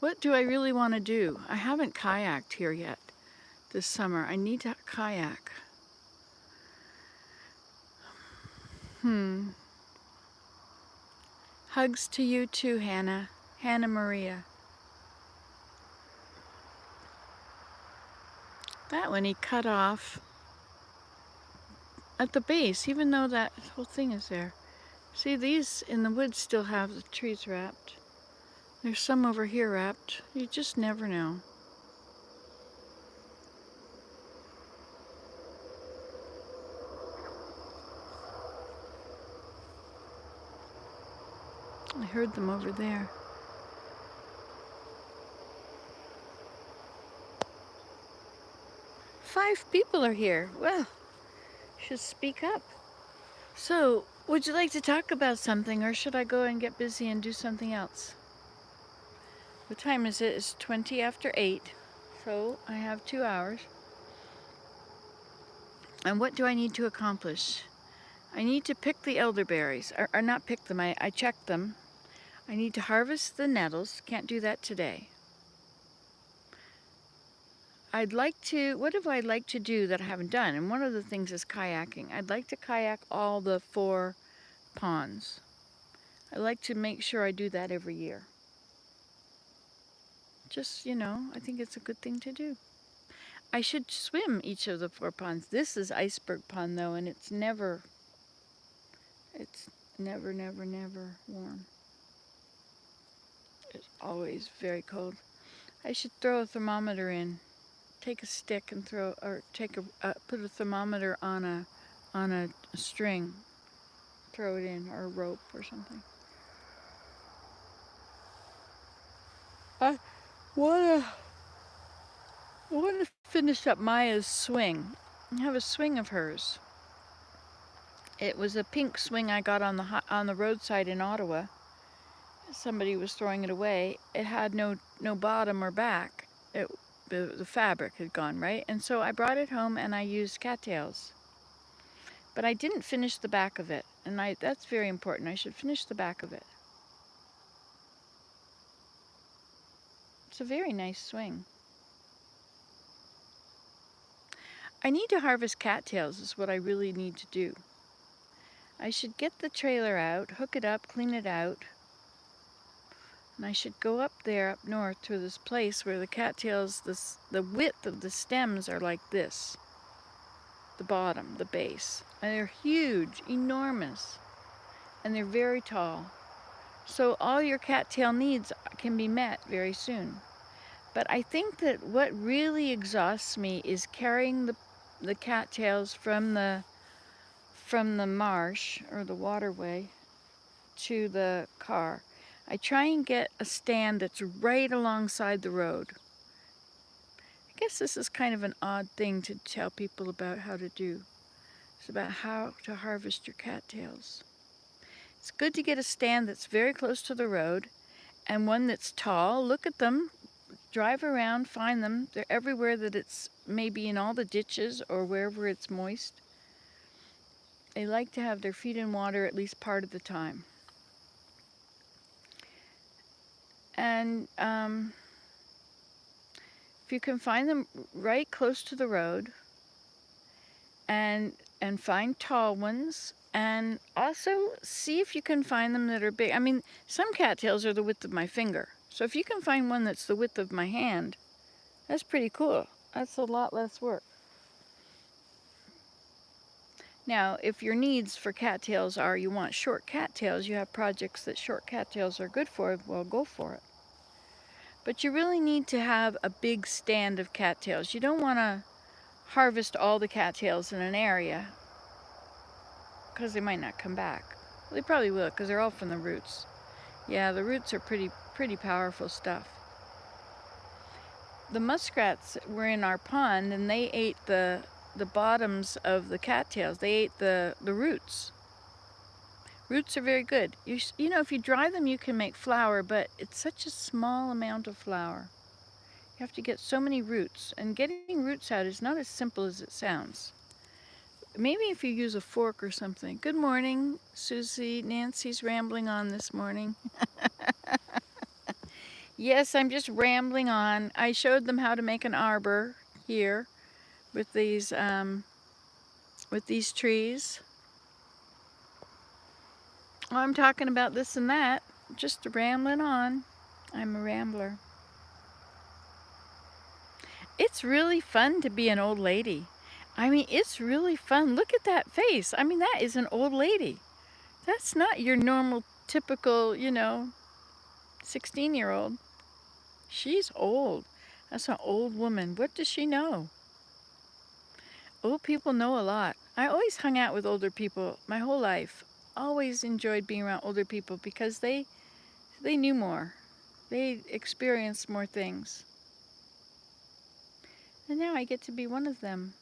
What do I really want to do? I haven't kayaked here yet this summer. I need to kayak. Hugs to you too, Hannah. Hannah Maria. That one he cut off at the base, even though that whole thing is there. See, these in the woods still have the trees wrapped. There's some over here wrapped. You just never know. I heard them over there. Five people are here. Well, should speak up. So, would you like to talk about something, or should I go and get busy and do something else? What time is it? It's 20 after 8, so I have 2 hours. And what do I need to accomplish? I need to pick the elderberries, or not pick them, I checked them. I need to harvest the nettles, can't do that today. What do I like to do that I haven't done? And one of the things is kayaking. I'd like to kayak all the 4 ponds. I like to make sure I do that every year. Just, I think it's a good thing to do. I should swim each of the 4 ponds. This is Iceberg Pond, though, and it's never warm. It's always very cold. I should throw a thermometer in. Take a stick and put a thermometer on a string. Throw it in, or a rope or something. I wanna finish up Maya's swing. I have a swing of hers. It was a pink swing I got on the roadside in Ottawa. Somebody was throwing it away. It had no bottom or back. The fabric had gone, right? And so I brought it home and I used cattails. But I didn't finish the back of it, and that's very important. I should finish the back of it. It's a very nice swing. I need to harvest cattails is what I really need to do. I should get the trailer out, hook it up, clean it out, and I should go up there, up north, to this place where the cattails, the width of the stems are like this. The bottom, the base. And they're huge, enormous, and they're very tall. So all your cattail needs can be met very soon. But I think that what really exhausts me is carrying the cattails from the marsh or the waterway to the car. I try and get a stand that's right alongside the road. I guess this is kind of an odd thing to tell people about how to do. It's about how to harvest your cattails. It's good to get a stand that's very close to the road and one that's tall. Look at them, drive around, find them. They're everywhere that it's maybe in all the ditches or wherever it's moist. They like to have their feet in water at least part of the time. And if you can find them right close to the road and find tall ones, and also see if you can find them that are big. I mean, some cattails are the width of my finger. So if you can find one that's the width of my hand, that's pretty cool. That's a lot less work. Now, if your needs for cattails are you want short cattails, you have projects that short cattails are good for, well, go for it. But you really need to have a big stand of cattails. You don't want to harvest all the cattails in an area because they might not come back. Well, they probably will because they're all from the roots. Yeah, the roots are pretty powerful stuff. The muskrats were in our pond and they ate the bottoms of the cattails. They ate the roots. Roots are very good. You know, if you dry them, you can make flour, but it's such a small amount of flour. You have to get so many roots, and getting roots out is not as simple as it sounds. Maybe if you use a fork or something. Good morning, Susie. Nancy's rambling on this morning. Yes, I'm just rambling on. I showed them how to make an arbor here with these trees. I'm talking about this and that, just rambling on. I'm a rambler. It's really fun to be an old lady. I mean, it's really fun. Look at that face. I mean, that is an old lady. That's not your normal, typical, 16-year-old. She's old. That's an old woman. What does she know? Old people know a lot. I always hung out with older people my whole life. Always enjoyed being around older people because they knew more. They experienced more things. And now I get to be one of them.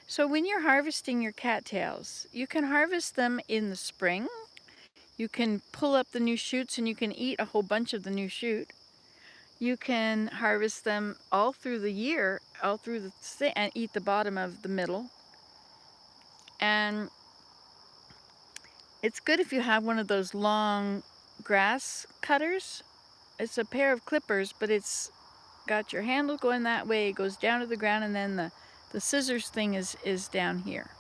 So when you're harvesting your cattails, you can harvest them in the spring. You can pull up the new shoots and you can eat a whole bunch of the new shoot. You can harvest them all through the year, all through and eat the bottom of the middle. And it's good if you have one of those long grass cutters. It's a pair of clippers, but it's got your handle going that way. It goes down to the ground, and then the scissors thing is down here,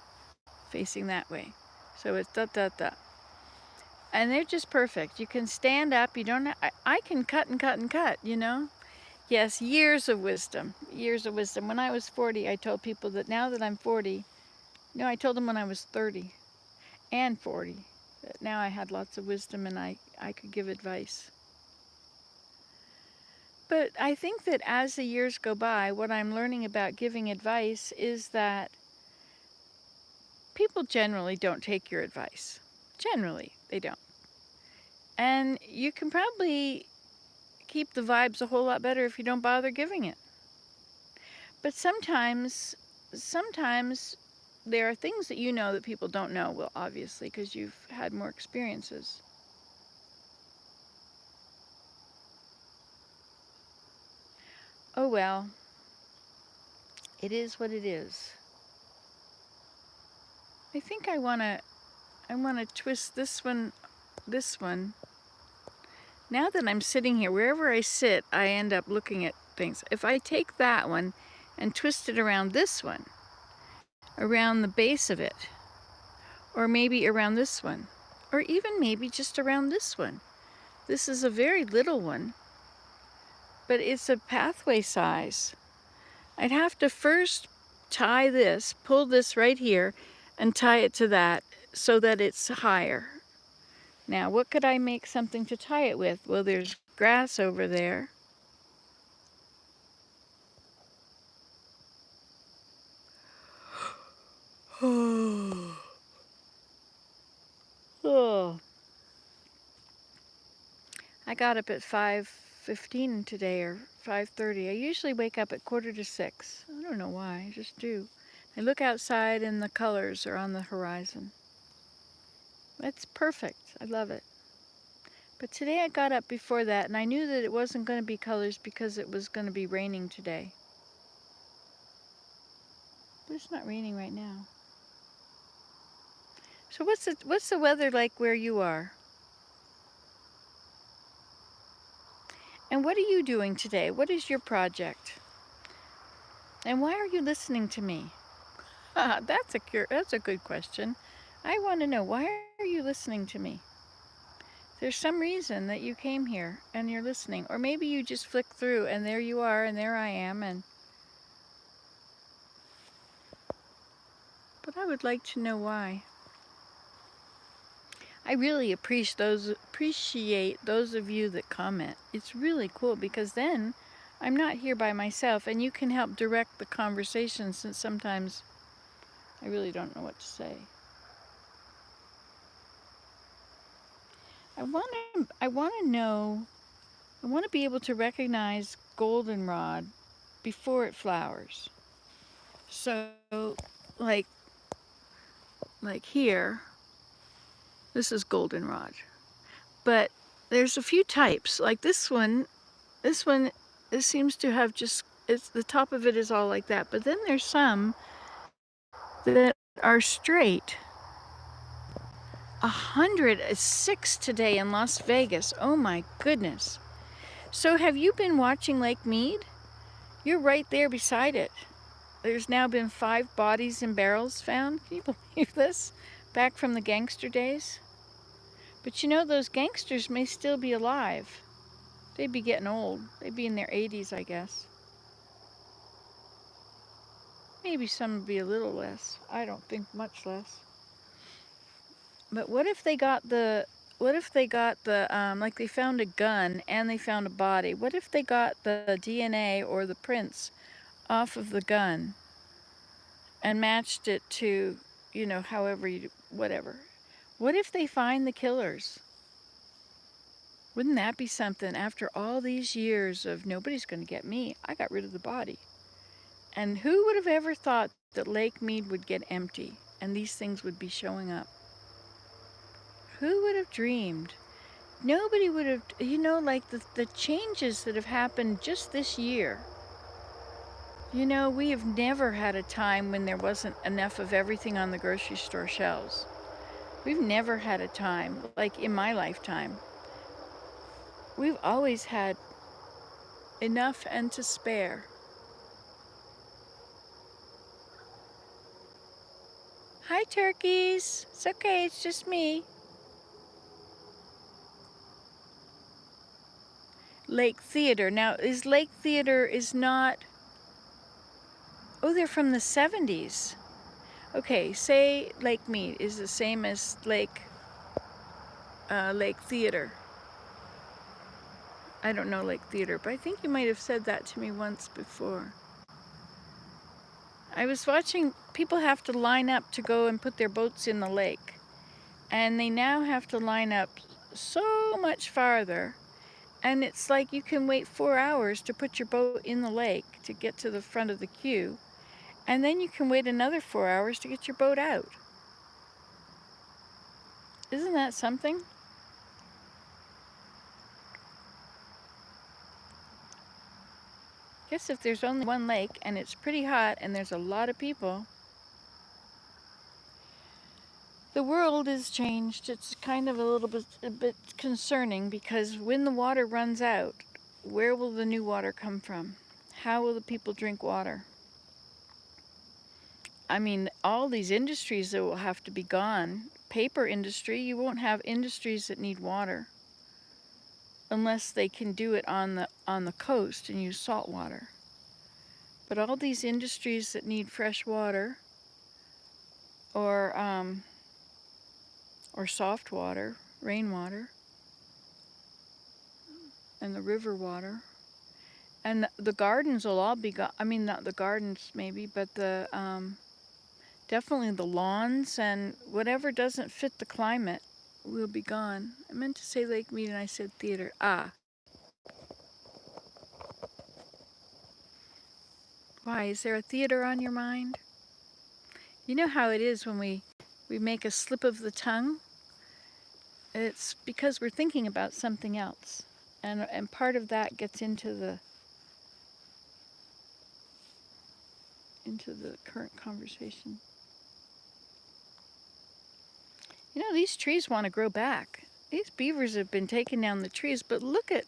facing that way. So it's da. And they're just perfect. You can stand up. You don't. I can cut and cut and cut. Yes, years of wisdom. Years of wisdom. When I was 40, I told people that now that I'm 40, no, I told them when I was 30 and 40, that now I had lots of wisdom and I could give advice. But I think that as the years go by, what I'm learning about giving advice is that people generally don't take your advice. Generally, they don't. And you can probably keep the vibes a whole lot better if you don't bother giving it. But sometimes there are things that you know that people don't know, well, obviously, because you've had more experiences. Oh well, it is what it is. I think I want to twist this one. Now that I'm sitting here, wherever I sit, I end up looking at things. If I take that one and twist it around this one, around the base of it, or maybe around this one, or even maybe just around this one. This is a very little one, but it's a pathway size. I'd have to first tie this, pull this right here, and tie it to that so that it's higher. Now, what could I make something to tie it with? Well, there's grass over there. Oh. I got up at 5:15 today, or 5:30. I usually wake up at 5:45. I don't know why, I just do. I look outside and the colors are on the horizon. It's perfect. I love it. But today I got up before that and I knew that it wasn't going to be colors because it was going to be raining today. But it's not raining right now. So what's the weather like where you are? And what are you doing today? What is your project? And why are you listening to me? That's a good question. I want to know, why are you listening to me? There's some reason that you came here and you're listening. Or maybe you just flick through and there you are and there I am. But I would like to know why. I really appreciate those of you that comment. It's really cool because then I'm not here by myself and you can help direct the conversation, since sometimes I really don't know what to say. I want to be able to recognize goldenrod before it flowers. So, like here, this is goldenrod. But there's a few types. Like this one, it seems to have the top of it is all like that. But then there's some that are straight. 106 today in Las Vegas. Oh my goodness. So have you been watching Lake Mead? You're right there beside it. There's now been 5 bodies in barrels found. Can you believe this? Back from the gangster days. But those gangsters may still be alive. They'd be getting old. They'd be in their 80s, I guess. Maybe some would be a little less. I don't think much less. But what if they got the like they found a gun and they found a body? What if they got the DNA or the prints off of the gun and matched it to, however you, whatever? What if they find the killers? Wouldn't that be something? After all these years of nobody's going to get me, I got rid of the body. And who would have ever thought that Lake Mead would get empty and these things would be showing up? Who would have dreamed? Nobody would have, like the changes that have happened just this year. We have never had a time when there wasn't enough of everything on the grocery store shelves. We've never had a time, like in my lifetime. We've always had enough and to spare. Hi, turkeys. It's okay, it's just me. Lake Theater. Now, Lake Theater is not... Oh, they're from the 70s. Okay, say Lake Mead is the same as Lake Theater. I don't know Lake Theater, but I think you might have said that to me once before. I was watching, people have to line up to go and put their boats in the lake. And they now have to line up so much farther. And it's like you can wait 4 hours to put your boat in the lake to get to the front of the queue. And then you can wait another 4 hours to get your boat out. Isn't that something? Guess if there's only one lake and it's pretty hot and there's a lot of people, the world is changed. It's kind of a bit concerning because when the water runs out, where will the new water come from? How will the people drink water? I mean, all these industries that will have to be gone. Paper industry, you won't have industries that need water unless they can do it on the coast and use salt water. But all these industries that need fresh water or soft water, rainwater, and the river water, and the gardens will all be gone. I mean, not the gardens maybe, but the definitely the lawns and whatever doesn't fit the climate will be gone. I meant to say Lake Mead and I said theater. Why, is there a theater on your mind? You know how it is when we make a slip of the tongue? It's because we're thinking about something else. And part of that gets into the current conversation. These trees want to grow back. These beavers have been taking down the trees, but look at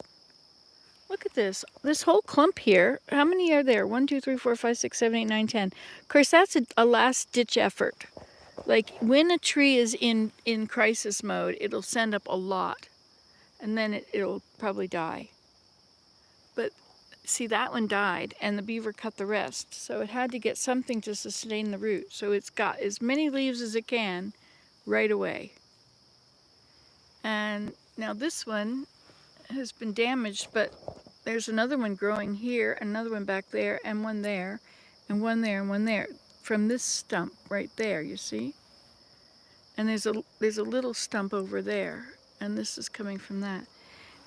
this whole clump here. How many are there? 1, 2, 3, 4, 5, 6, 7, 8, 9, 10. Of course, that's a last ditch effort. Like when a tree is in crisis mode, it'll send up a lot, and then it'll probably die. But see, that one died, and the beaver cut the rest. So it had to get something to sustain the root. So it's got as many leaves as it can right away. And now this one has been damaged, but there's another one growing here, another one back there, and one there, and one there, and one there. From this stump right there, you see? And there's a little stump over there, and this is coming from that.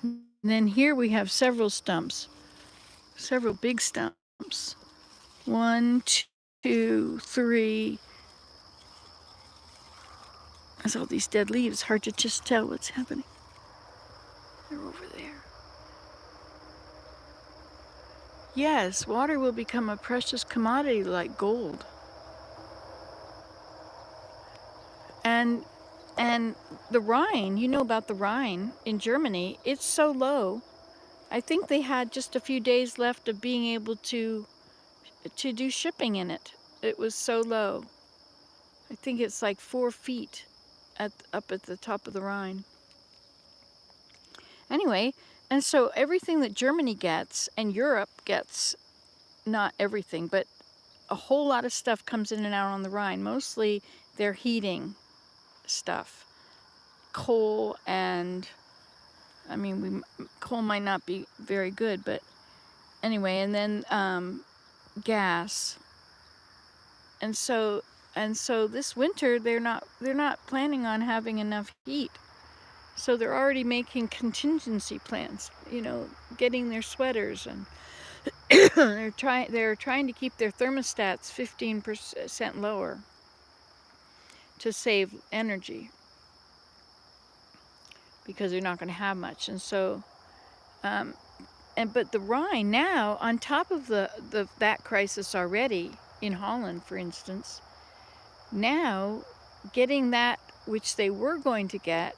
And then here we have several stumps, several big stumps. 1, 2, 3. There's all these dead leaves, hard to just tell what's happening. They're over there. Yes, water will become a precious commodity like gold. And the Rhine, you know about the Rhine in Germany, it's so low. I think they had just a few days left of being able to do shipping in it. It was so low. I think it's like 4 feet up at the top of the Rhine. Anyway, and so everything that Germany gets and Europe gets, not everything, but a whole lot of stuff comes in and out on the Rhine. Mostly they're heating stuff. Coal and, I mean, coal might not be very good, but anyway, and then gas. And so this winter they're not planning on having enough heat. So they're already making contingency plans, getting their sweaters, and they're trying to keep their thermostats 15% lower to save energy, because they're not going to have much. And so but the Rhine now, on top of that crisis already in Holland, for instance, now getting that which they were going to get,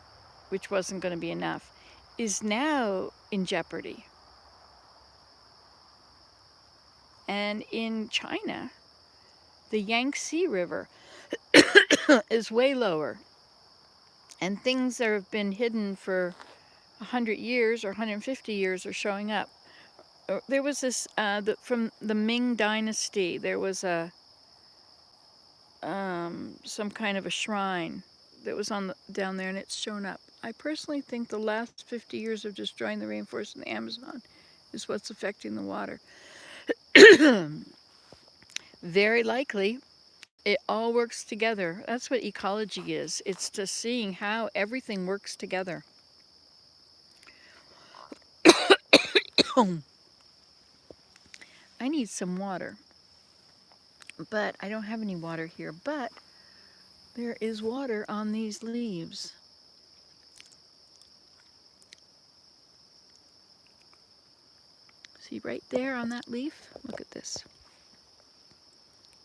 which wasn't going to be enough, is now in jeopardy. And in China, the Yangtze River is way lower. And things that have been hidden for 100 years or 150 years are showing up. There was this, from the Ming Dynasty, there was some kind of a shrine that was down there, and it's shown up. I personally think the last 50 years of destroying the rainforest and the Amazon is what's affecting the water. Very likely, it all works together. That's what ecology is. It's just seeing how everything works together. I need some water, but I don't have any water here. But there is water on these leaves. See right there on that leaf? Look at this.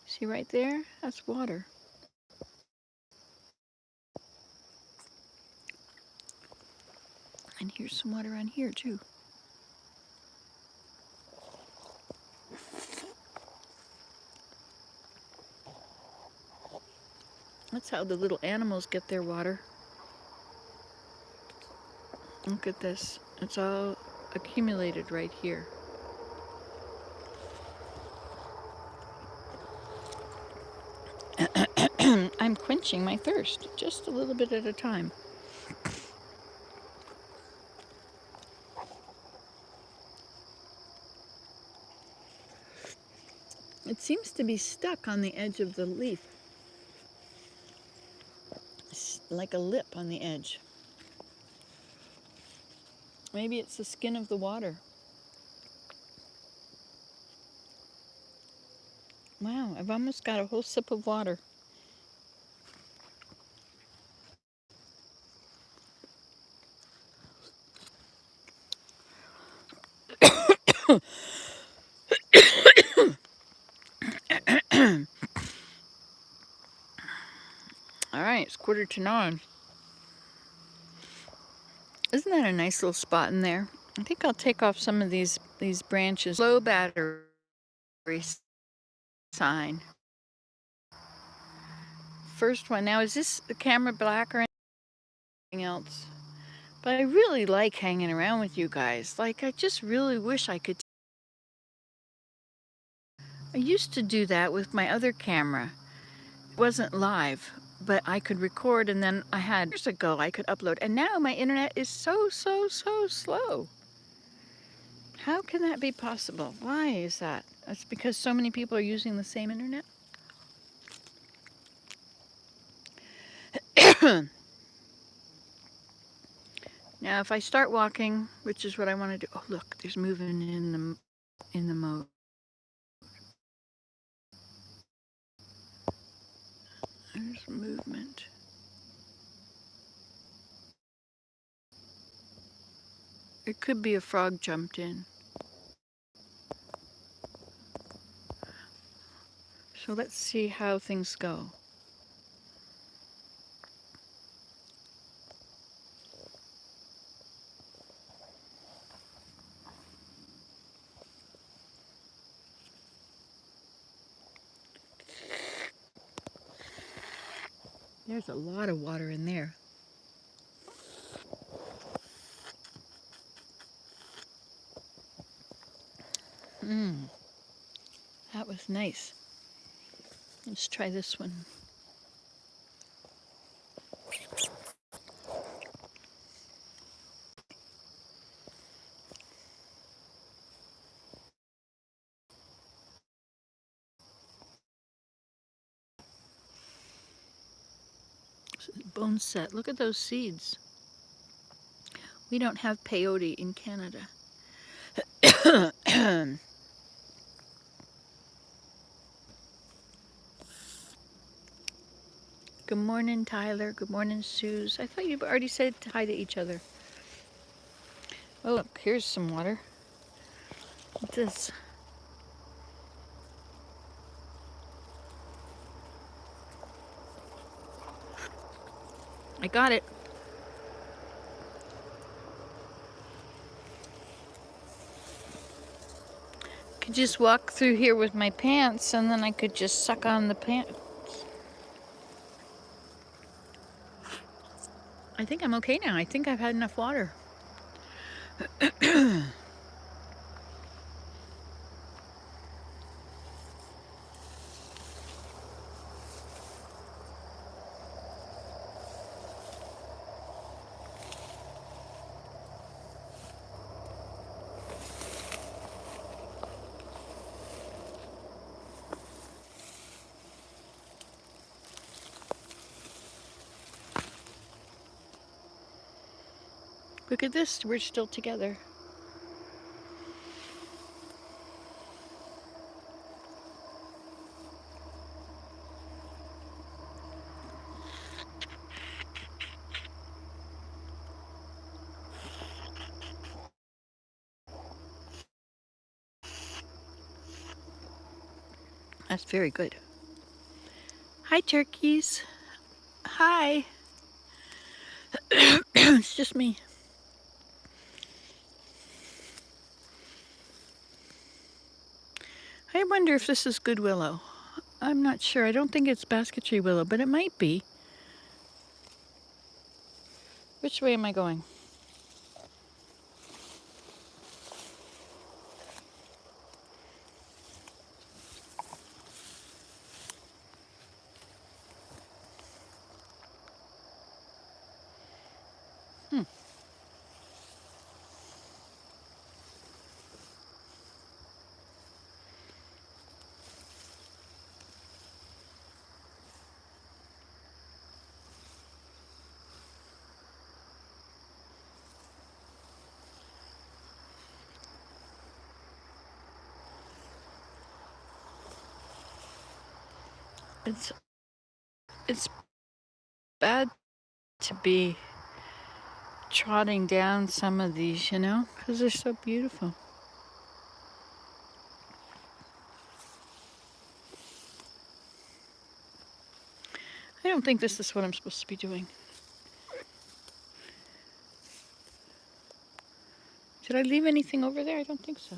See right there? That's water. And here's some water on here too. That's how the little animals get their water. Look at this. It's all accumulated right here. I'm quenching my thirst, just a little bit at a time. It seems to be stuck on the edge of the leaf. It's like a lip on the edge. Maybe it's the skin of the water. Wow, I've almost got a whole sip of water. All right, it's 8:45. Isn't that a nice little spot in there? I think I'll take off some of these branches. Low battery sign. First one. Now, is this the camera black or anything else? But I really like hanging around with you guys. Like, I just really wish I could. I used to do that with my other camera. It wasn't live, but I could record, and then years ago, I could upload. And now my internet is so slow. How can that be possible? Why is that? That's because so many people are using the same internet? Now, if I start walking, which is what I want to do. Oh, look, there's movement in the mode. There's movement. It could be a frog jumped in. So let's see how things go. There's a lot of water in there. That was nice. Let's try this one. Bone set. Look at those seeds. We don't have peyote in Canada. Good morning, Tyler. Good morning, Suze. I thought you already said hi to each other. Oh, look, here's some water. What's this? I got it. Could just walk through here with my pants and then I could just suck on the pants. I think I'm okay now. I think I've had enough water. Look at this. We're still together. That's very good. Hi, turkeys. Hi. It's just me. I wonder if this is good willow. I'm not sure. I don't think it's basketry willow, but it might be. Which way am I going? It's bad to be trotting down some of these, you know, because they're so beautiful. I don't think this is what I'm supposed to be doing. Did I leave anything over there? I don't think so.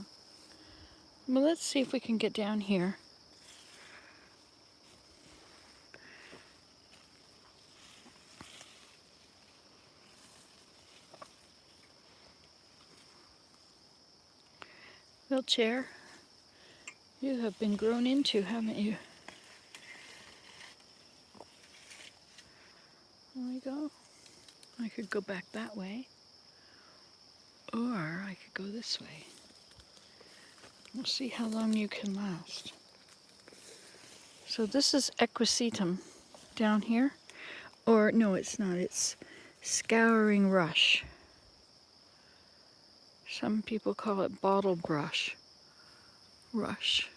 Well, let's see if we can get down here. Wheelchair, you have been grown into, haven't you? There we go. I could go back that way, or I could go this way. We'll see how long you can last. So this is equisetum down here. Or no, it's not. It's scouring rush. Some people call it bottle brush. Rush.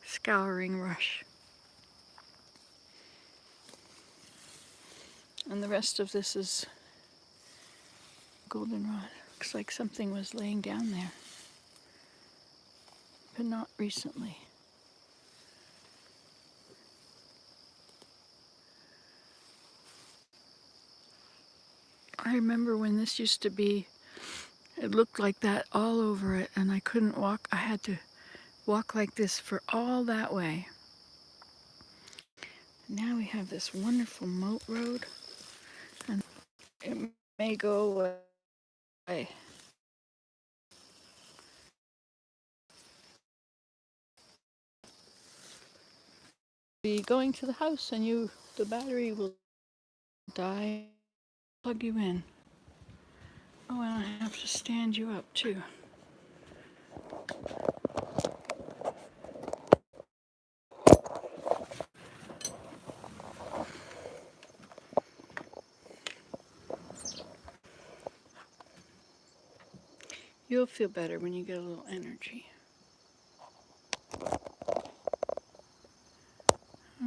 Scouring rush. And the rest of this is goldenrod. Looks like something was laying down there, but not recently. I remember when this used to be, it looked like that all over it, and I couldn't walk. I had to walk like this for all that way. Now we have this wonderful moat road, and it may go away. be going to the house and the battery will die. Plug you in. Oh, and I have to stand you up too. You'll feel better when you get a little energy.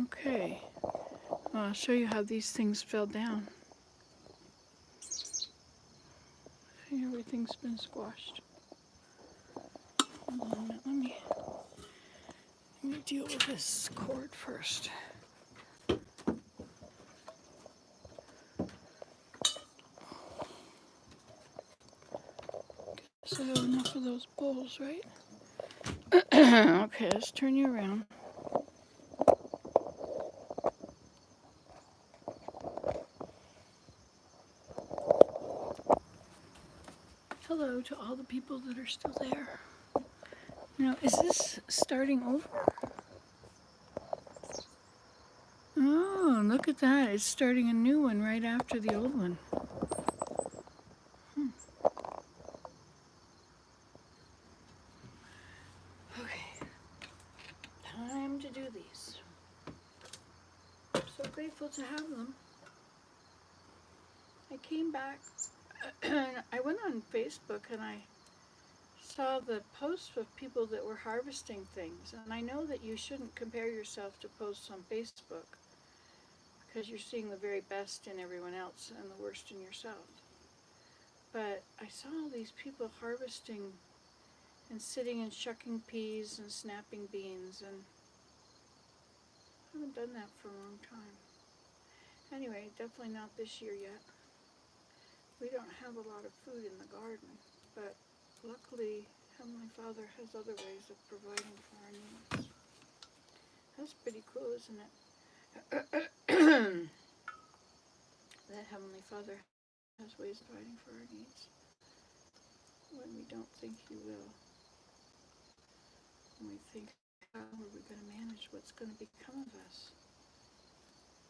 Okay. Well, I'll show you how these things fell down. See, everything's been squashed. Hold on, let me deal with this cord first. Guess I have enough of those bowls, right? Okay, let's turn you around. Hello to all the people that are still there. Now, is this starting over? Oh, look at that. It's starting a new one right after the old one. Okay, time to do these. I'm so grateful to have them. I came back and I went on Facebook and I saw the posts of people that were harvesting things. And I know that you shouldn't compare yourself to posts on Facebook because you're seeing the very best in everyone else and the worst in yourself. But I saw all these people harvesting and sitting and shucking peas and snapping beans, and I haven't done that for a long time. Anyway, definitely not this year yet. We don't have a lot of food in the garden, but luckily Heavenly Father has other ways of providing for our needs. That's pretty cool, isn't it? That Heavenly Father has ways of providing for our needs when we don't think He will. When we think, how are we going to manage what's going to become of us?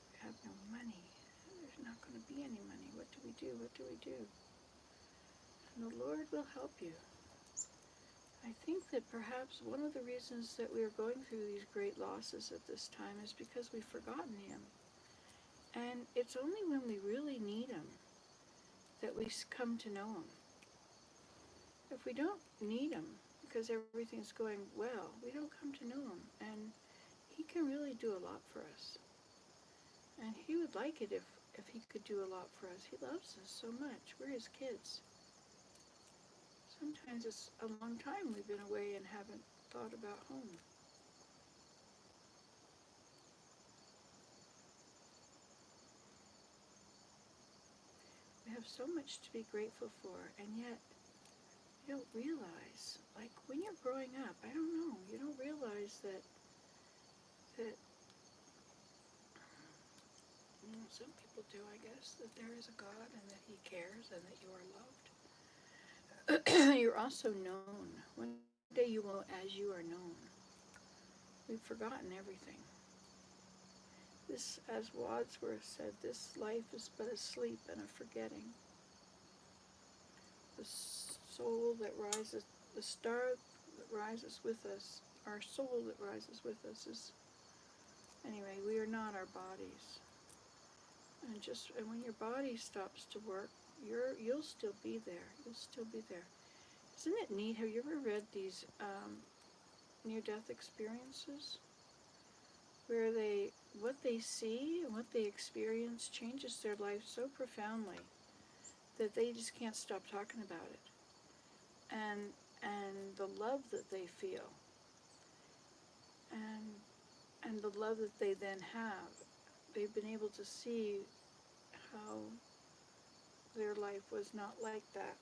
We have no money. There's not going to be any money. What do we do? What do we do? And the Lord will help you. I think that perhaps one of the reasons that we are going through these great losses at this time is because we've forgotten Him. And it's only when we really need Him that we come to know Him. If we don't need Him because everything's going well, we don't come to know Him. And He can really do a lot for us. And He would like it if He could do a lot for us. He loves us so much. We're His kids. Sometimes it's a long time we've been away and haven't thought about home. We have so much to be grateful for, and yet you don't realize, like when you're growing up, I don't know, you don't realize that some people do, I guess, that there is a God and that He cares and that you are loved. You're also known. One day you will, as you are known. We've forgotten everything. This, as Wadsworth said, this life is but a sleep and a forgetting. The soul that rises, the star that rises with us, our soul that rises with us is, anyway, we are not our bodies. And when your body stops to work, you'll still be there. You'll still be there. Isn't it neat? Have you ever read these near-death experiences? Where what they see and what they experience changes their life so profoundly that they just can't stop talking about it. And the love that they feel and the love that they then have, they've been able to see how their life was not like that,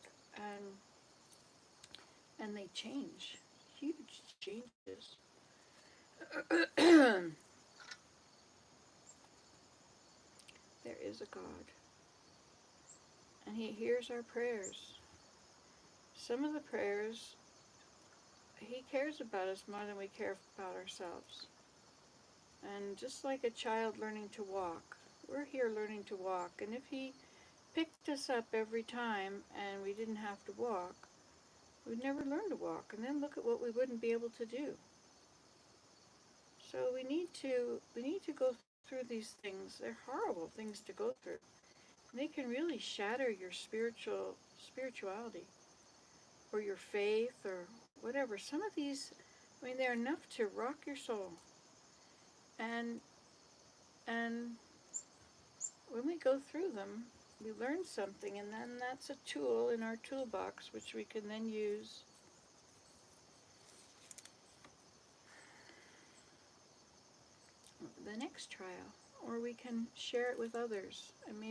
and they change, huge changes. There is a God, and He hears our prayers. Some of the prayers, He cares about us more than we care about ourselves. And just like a child learning to walk, we're here learning to walk. And if he picked us up every time and we didn't have to walk, we'd never learn to walk. And then look at what we wouldn't be able to do. So we need to go through these things. They're horrible things to go through. They can really shatter your spirituality or your faith or whatever. Some of these, I mean, they're enough to rock your soul. And and when we go through them, we learn something, and then that's a tool in our toolbox which we can then use the next trial, or we can share it with others, and maybe